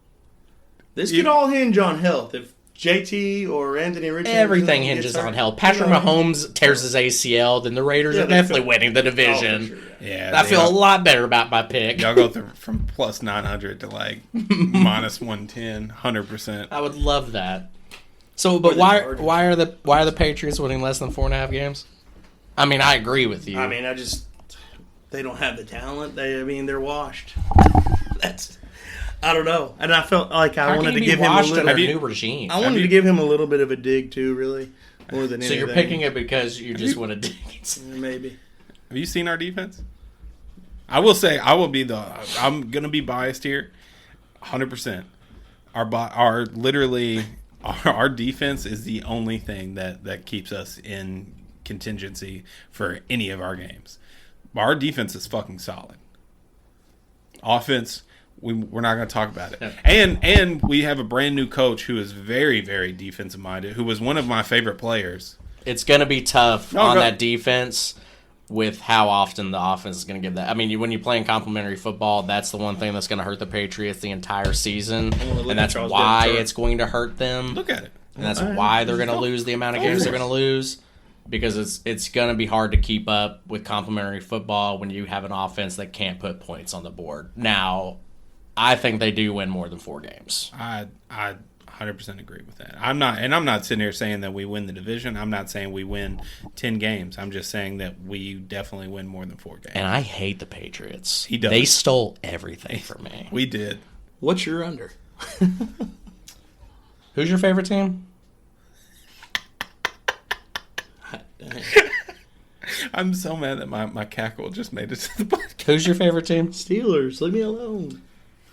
This could all hinge on health. If JT or Anthony Richardson Everything gets hinges hurt, on health. Patrick Mahomes tears his ACL, then the Raiders Yeah, are they definitely feel- winning the Oh, for division. sure, Yeah, I feel a lot better about my pick. Y'all go from plus 900 to like minus 110, 100%. I would love that. So, but the why Chargers. are the Patriots winning less than 4.5 games? I mean, I agree with you. I mean, they don't have the talent. They're washed. I don't know. And I felt like I How wanted can to you be give him a washed little. under a new regime? I wanted to give him a little bit of a dig too, really, more than So anything. you're picking it because you just want to dig it. Maybe. Have you seen our defense? I will say I'm gonna be biased here, 100%. Our defense is the only thing that keeps us in contingency for any of our games. Our defense is fucking solid. Offense, we're not going to talk about it. Yeah. And we have a brand new coach who is very, very defensive minded, who was one of my favorite players. It's going to be tough No, on go- that defense with how often the offense is going to give that. I mean, when you're playing complementary football, that's the one thing that's going to hurt the Patriots the entire season, look and at that's Charles why Denver. it's going to hurt them. Look at it. And that's why they're going to lose the amount of games they're going to lose, because it's going to be hard to keep up with complementary football when you have an offense that can't put points on the board. Now, I think they do win more than 4 games. I 100% agree with that. I'm not sitting here saying that we win the division. I'm not saying we win 10 games. I'm just saying that we definitely win more than 4 games. And I hate the Patriots. He does. They stole everything from me. We did. What's your under? Who's your favorite team? I'm so mad that my cackle just made it to the podcast. Who's your favorite team? Steelers. Leave me alone.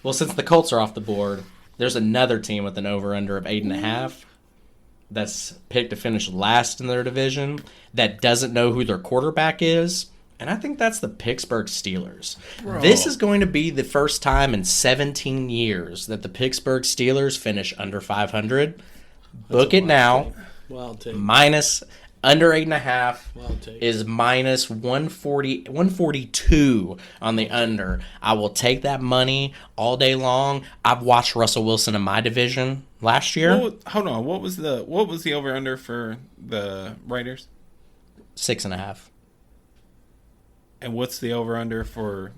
Well, since the Colts are off the board, there's another team with an over-under of 8.5 that's picked to finish last in their division that doesn't know who their quarterback is, and I think that's the Pittsburgh Steelers. Bro. This is going to be the first time in 17 years that the Pittsburgh Steelers finish under 500. Book it now. Wild take. Minus under 8.5 Wild take. is minus 142 on the under. I will take that money all day long. I've watched Russell Wilson in my division last year. Hold on. What was the over under for the Raiders? 6.5. And what's the over under for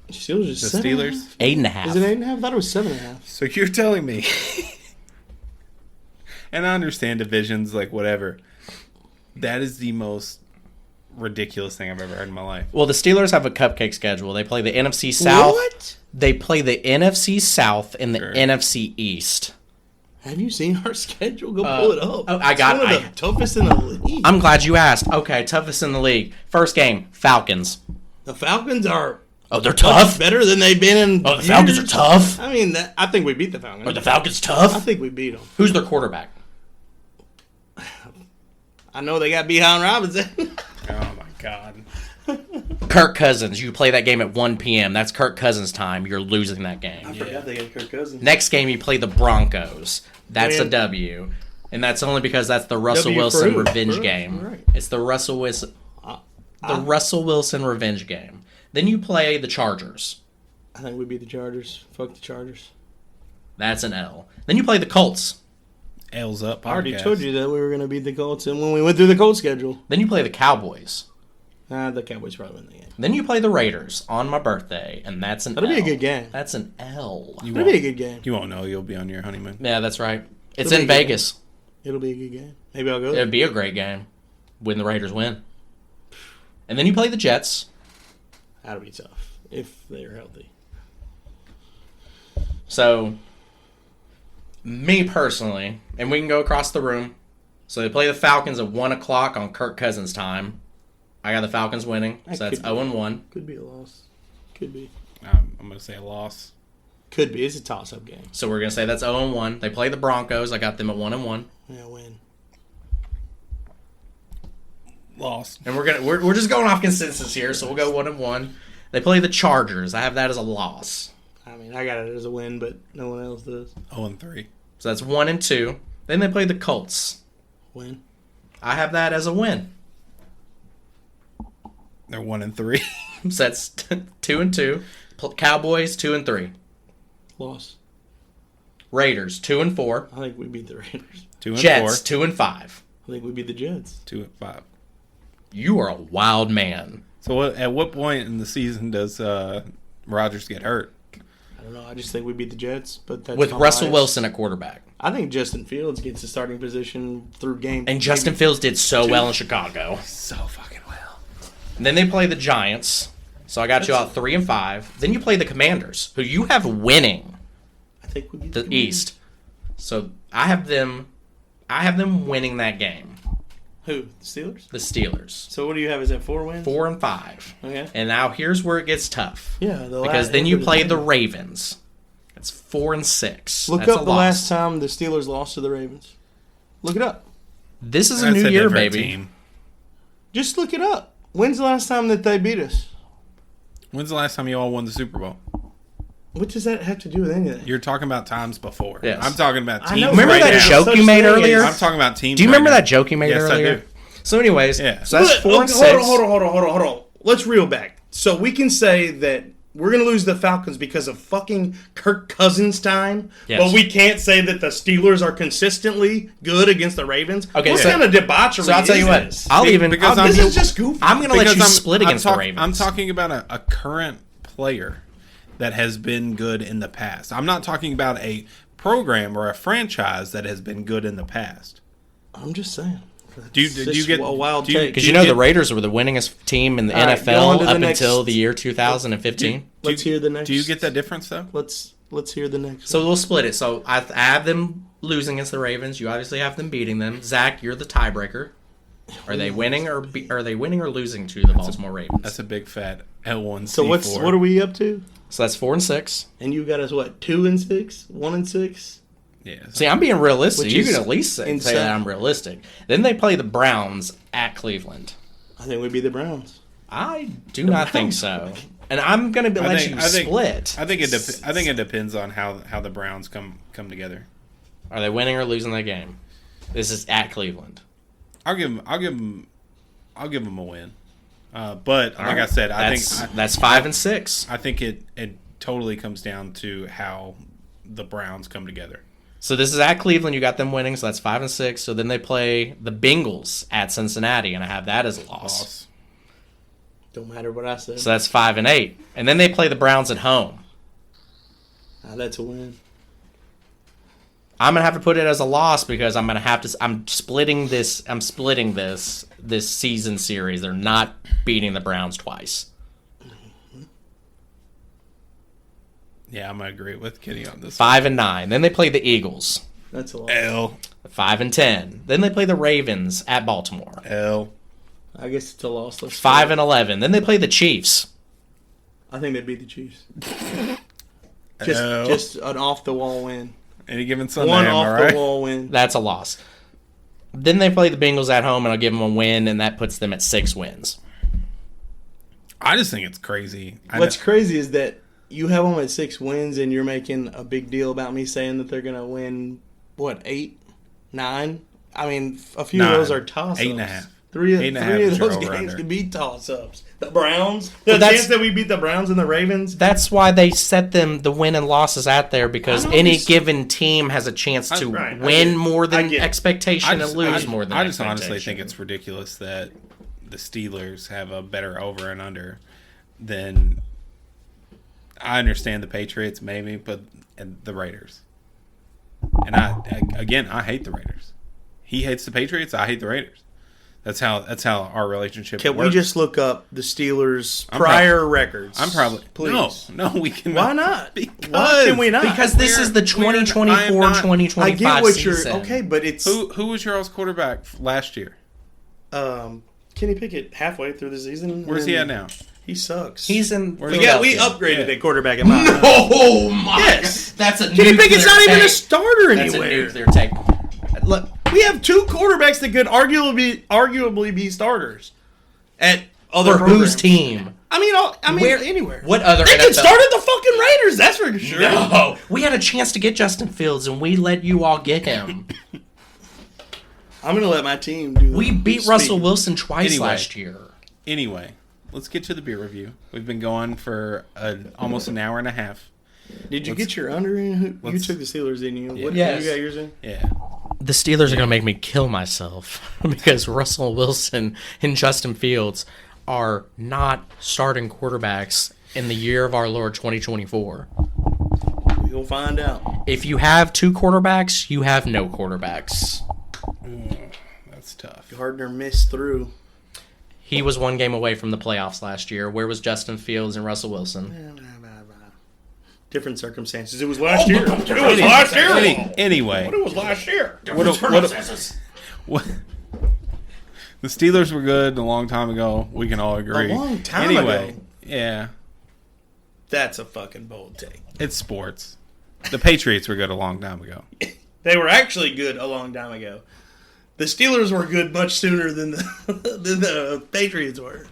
Steelers the is Steelers? 8.5. Is it 8.5? I thought it was 7.5. So you're telling me, and I understand divisions, like whatever, that is the most ridiculous thing I've ever heard in my life. Well, the Steelers have a cupcake schedule. They play the NFC South. What? They play the NFC South and the Sure. NFC East. Have you seen our schedule? Go pull it up. oh, I got- It's one of the toughest in the league. I'm glad you asked. Okay, toughest in the league. First game, Falcons. The Falcons are Oh, they're tough? better than they've been in. Oh, the Falcons years. are tough? I mean, I think we beat the Falcons. Are the Falcons I tough? think we beat them. Who's their quarterback? I know they got Bijan Robinson. Oh my god. Kirk Cousins. You play that game at 1 p.m. That's Kirk Cousins' time. You're losing that game. I forgot they got Kirk Cousins. Next game, you play the Broncos. That's a Man. W. And that's only because that's the Russell W for Wilson who? revenge For- game. right. It's the Russell Wilson revenge game. Then you play the Chargers. I think we beat the Chargers. Fuck the Chargers. That's an L. Then you play the Colts. L's up. I already podcast. told you that we were going to beat the Colts, and when we went through the Colts schedule, Then you play the Cowboys. the Cowboys probably win the game. Then you play the Raiders on my birthday, and that's an That'll L. be a good game. That's an L. It'll be a good game. You won't know. You'll be on your honeymoon. Yeah, that's right. It's It'll in be a good Vegas. It'll be a good game. Maybe I'll go there. It'd be a great game when the Raiders win. And then you play the Jets. That'll be tough if they're healthy. So, me personally, and we can go across the room. So they play the Falcons at 1 o'clock on Kirk Cousins' time. I got the Falcons winning, so that's 0-1. Could be a loss. Could be. I'm going to say a loss. Could be. It's a toss-up game. So we're going to say that's 0-1. They play the Broncos. I got them at 1-1. Yeah, win. Loss. And we're just going off consensus here, so we'll go 1-1. They play the Chargers. I have that as a loss. I mean, I got it as a win, but no one else does. 0-3. So that's 1-2. Then they play the Colts. Win. I have that as a win. They're 1-3. So that's 2-2. Cowboys 2-3. Loss. Raiders 2-4. I think we beat the Raiders. 2-4. Jets 2-5. I think we beat the Jets. 2-5. You are a wild man. So at what point in the season does Rodgers get hurt? I don't know. I just think we beat the Jets, but that's With my Russell bias. Wilson at quarterback. I think Justin Fields gets the starting position through game. And Justin Fields did so well in Chicago. So fucking well. And then they play the Giants. So I got you out 3-5. Then you play the Commanders, who you have winning I think we beat the Commanders. East. So I have them winning that game. Who? The Steelers? The Steelers. So what do you have? Is that 4 wins? 4-5. Okay. And now here's where it gets tough. Yeah. Because then you play the Ravens. It's 4-6. Look That's up a the loss. last time the Steelers lost to the Ravens. Look it up. This is a That's new year, different baby. team. Just look it up. When's the last time that they beat us? When's the last time you all won the Super Bowl? What does that have to do with anything? You're talking about times before. Yes. I'm talking about I teams know. Remember right that now. joke Such you made thing earlier? I'm talking about teams. Do you right remember now. that joke you made Yes, earlier? I do. So anyways, Yeah. so that's Look, 4-6. hold on. Let's reel back. So we can say that we're going to lose the Falcons because of fucking Kirk Cousins' time, Yes. but we can't say that the Steelers are consistently good against the Ravens. Okay, what so- kind of debauchery So I'll tell you is what. this? I'll even. Because I'll- I'm- This is just goofy. I'm going to let you Because split against the Ravens. I'm talking about a current player that has been good in the past. I'm not talking about a program or a franchise that has been good in the past. I'm just saying. Do you It's get just a wild do you- take? Because do you know get- the Raiders were the winningest team in the All right, go on NFL to the up next- until the year 2015. Let's hear the next. Do you get that difference though? Let's hear the next. So we'll split it. So I have them losing against the Ravens. You obviously have them beating them. Zach, you're the tiebreaker. Are they winning or losing to the Baltimore Ravens? That's a big fat L1C4. So what are we up to? So that's 4-6. And you got us what? 2-6, 1-6. Yeah. See, I'm being realistic. Which You is can at least say insane. that I'm realistic. Then they play the Browns at Cleveland. I think we'd be the Browns. I do not think so. And I'm going to let you split. I think it depends on how the Browns come together. Are they winning or losing that game? This is at Cleveland. I'll give them a win. But like I said, That's 5-6. I think it totally comes down to how the Browns come together. So this is at Cleveland. You got them winning, so that's 5-6. So then they play the Bengals at Cincinnati, and I have that as a loss. Don't matter what I said. So that's 5-8. And then they play the Browns at home. That's a win. I'm gonna have to put it as a loss because I'm gonna have to. I'm splitting this season series. They're not beating the Browns twice. Yeah, I'm gonna agree with Kenny on this. 5-9. Then they play the Eagles. That's a lot. L 5-10. Then they play the Ravens at Baltimore. L. I guess it's a loss. 5-11. Then they play the Chiefs. I think they beat the Chiefs. L. Just an off the wall win. Any given Sunday, One am I off right? the wall win. That's a loss. Then they play the Bengals at home, and I'll give them a win, and that puts them at 6 wins. I just think it's crazy. What's crazy is that you have them at 6 wins, and you're making a big deal about me saying that they're going to win, what, 8, 9? I mean, a few of those are toss-ups. 8.5. Three of 8.5 is your those over games under. could be toss-ups. The Browns. Well, The that's- chance that we beat the Browns and the Ravens. That's why they set the win and losses out there, because I know any this- given team has a chance to Right, I get win it. more I than get it. expectation and lose more than I just expectation. honestly think it's ridiculous that the Steelers have a better over and under than. I understand the Patriots maybe, but and the Raiders. And I hate the Raiders. He hates the Patriots. I hate the Raiders. That's how our relationship Can works. we just look up the Steelers' I'm prior records? I'm probably please. no, we can. Why not? Because Why can we not? Because this is the we're- 2024-2025 I get what you're season. okay, but it's who was your all's quarterback last year? Kenny Pickett halfway through the season. Where's he at now? He sucks. He's in. Where's we he upgraded Yeah. a quarterback in my eyes. Oh my! Yes. That's a Kenny nuclear Pickett's not even a take. starter That's a anywhere. nuclear take. Look, we have two quarterbacks that could arguably be starters at other For whose programs. team? I mean, Where- anywhere. what other They NFL could start at the fucking Raiders. That's for sure. No, we had a chance to get Justin Fields, and we let you all get him. I'm gonna let my team do. We beat speak. Russell Wilson twice Anyway. last year. Anyway, let's get to the beer review. We've been going for almost an hour and a half. Did you get your under in? You let's- took the Steelers, didn't you? What Yes. you got yours in? Yeah. The Steelers are going to make me kill myself because Russell Wilson and Justin Fields are not starting quarterbacks in the year of our Lord 2024. We'll find out. If you have two quarterbacks, you have no quarterbacks. That's tough. Gardner missed through. He was one game away from the playoffs last year. Where was Justin Fields and Russell Wilson? Different circumstances. It was last year. It was last year. Anyway, It was last year. what- the Steelers were good a long time ago. We can all agree. A long time anyway, ago? yeah, That's a fucking bold take. it's sports. The Patriots were good a long time ago. They were actually good a long time ago. The Steelers were good much sooner than the Patriots were.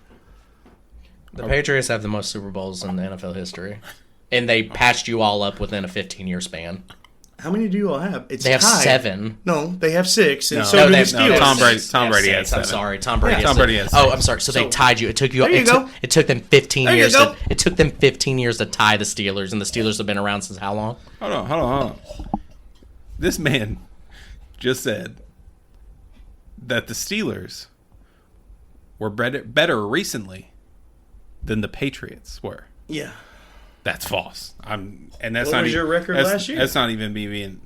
The Patriots have the most Super Bowls in the NFL history. And they patched you all up within a 15-year span. How many do you all have? It's They have tied. 7. No, they have 6, and No. so No, do they the have- no, Steelers. Tom Brady- They Tom have Brady 6. has I'm 7. sorry, Tom Brady. Yeah, has Tom 6. Brady has Oh, 6. I'm sorry. So they So- tied you. It took you. There you go. It took them 15 There you years. go. It took them 15 years to tie the Steelers, and the Steelers have been around since how long? Hold on. This man just said that the Steelers were better recently than the Patriots were. Yeah. That's false. And that's What not was even, your record that's- last year? That's not even me being.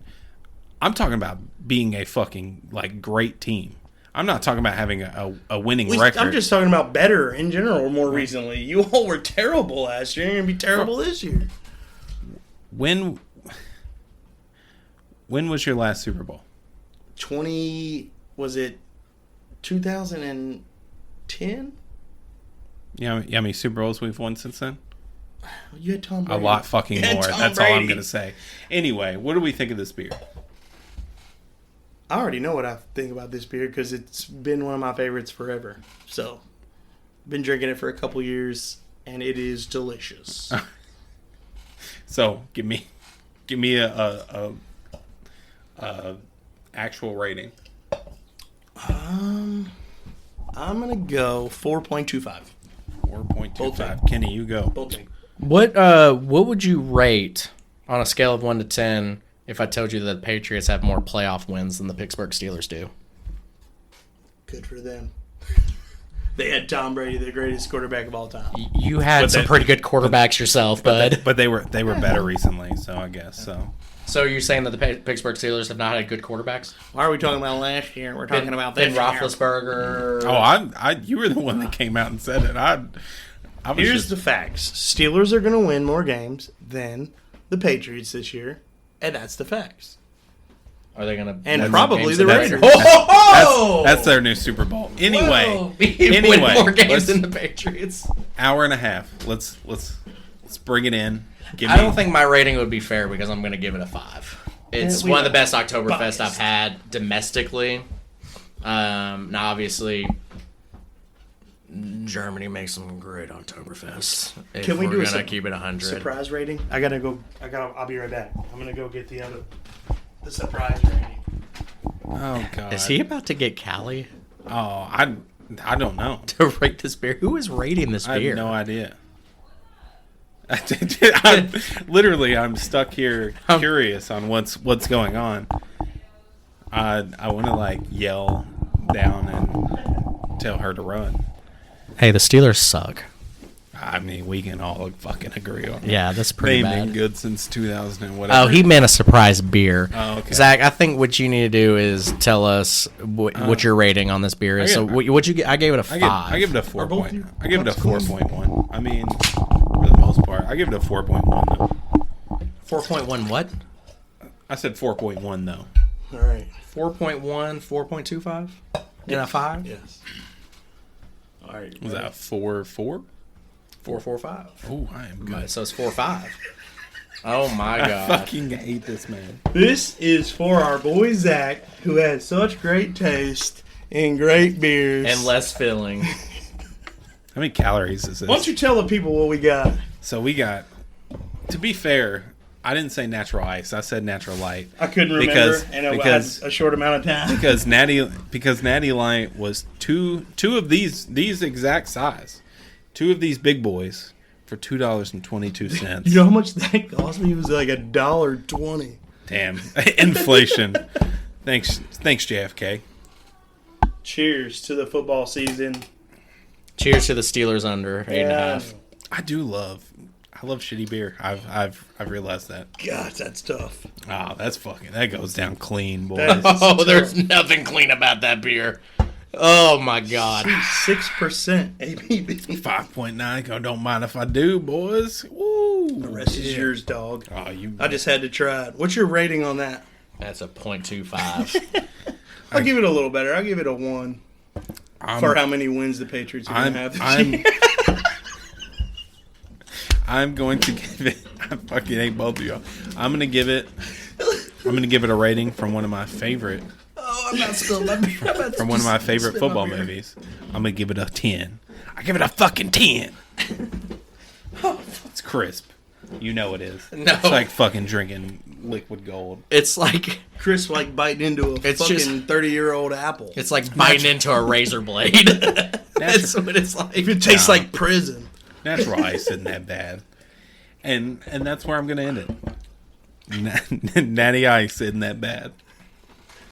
I'm talking about being a fucking great team. I'm not talking about having a winning record. I'm just talking about better in general more recently. You all were terrible last year. You're going to be terrible this year. When was your last Super Bowl? Was it 2010? You know how many Super Bowls we've won since then? You had Tom A Brady. lot fucking You had more. Tom That's all I'm Brady. going to say. Anyway, what do we think of this beer? I already know what I think about this beer because it's been one of my favorites forever. So, been drinking it for a couple years, and it is delicious. So, give me a actual rating. I'm gonna go 4.25. 4.25. Kenny, you go. Both me. What would you rate on a scale of 1 to 10 if I told you that the Patriots have more playoff wins than the Pittsburgh Steelers do? Good for them. They had Tom Brady, the greatest quarterback of all time. You had But some that- pretty good quarterbacks yourself, bud. But they were better recently, so I guess so. So you're saying that the Pittsburgh Steelers have not had good quarterbacks? Why are we talking about last year? We're talking about Ben this year. Roethlisberger. Oh, you were the one that came out and said it. I was Here's just, the facts. Steelers are going to win more games than the Patriots this year, and that's the facts. Are they going to? And That's- probably the that's- Raiders. that's their new Super Bowl. Anyway, win more games let's- than the Patriots. hour and a half. Let's bring it in. I don't think my rating would be fair because I'm going to give it a 5. It's we one of the are best Oktoberfest biased. I've had domestically. Now, obviously, Germany makes some great Oktoberfest. If Can we we're do a going to keep it 100. surprise rating? I'll be right back. I'm going to go get the surprise rating. Oh God. Is he about to get Cali? Oh, I don't know. to rate this beer? Who is rating this I beer? have no idea. I'm stuck here curious on what's going on. I want to like yell down and tell her to run. Hey, the Steelers suck. I mean, we can all fucking agree on that. Yeah, that's pretty They've bad. been good since 2000 and whatever. Oh, he meant a surprise beer. Oh, okay. Zach, I think what you need to do is tell us what your rating on this beer is. So what you get? I gave it a 5. I give it a 4 both point. you- I give it a that's close. 4.1. I mean, for the most part, I give it a 4.1 though. 4.1 what? I said 4.1 though. All right. 4.1, 4.25? In a 5? Yes. All right. Was that 4.4? 4.45. Oh, I am good. So it's 4.5. Oh my I god. fucking hate this man. This is for our boy Zach, who has such great taste in great beers. And less filling. How many calories is this? Why don't you tell the people what we got? So we got. To be fair, I didn't say natural ice. I said natural light. I couldn't remember, and I had a short amount of time. Because Natty Light was two of these exact size, 2 of these big boys for $2.22. You know how much that cost me? It was like $1.20. Damn, inflation. Thanks, JFK. Cheers to the football season. Cheers to the Steelers under 8.5. I love shitty beer. I've realized that. God, that's tough. Oh, that goes down clean, boys. That is Oh, there's tough. nothing clean about that beer. Oh my god. 6% ABV. 5.9. Don't mind if I do, boys. Woo. The rest is yours, dog. Oh, you. I just had to try it. What's your rating on that? That's a 0.25. I'll give it a little better. I'll give it a 1 for how many wins the Patriots are going to have this year. I'm going to give it. I fucking hate both of y'all. I'm gonna give it a rating from one of my favorite. Oh, I'm not spilling my beer. From one of my favorite football movies. I'm gonna give it a 10. I give it a fucking 10. It's crisp. You know it is. No. It's like fucking drinking liquid gold. It's like Chris like biting into a It's fucking just- 30-year-old apple. it's like biting into a razor blade. That's what it's like. It tastes Nah. like prison. Natural ice isn't that bad. And that's where I'm gonna end it. Natty Ice isn't that bad.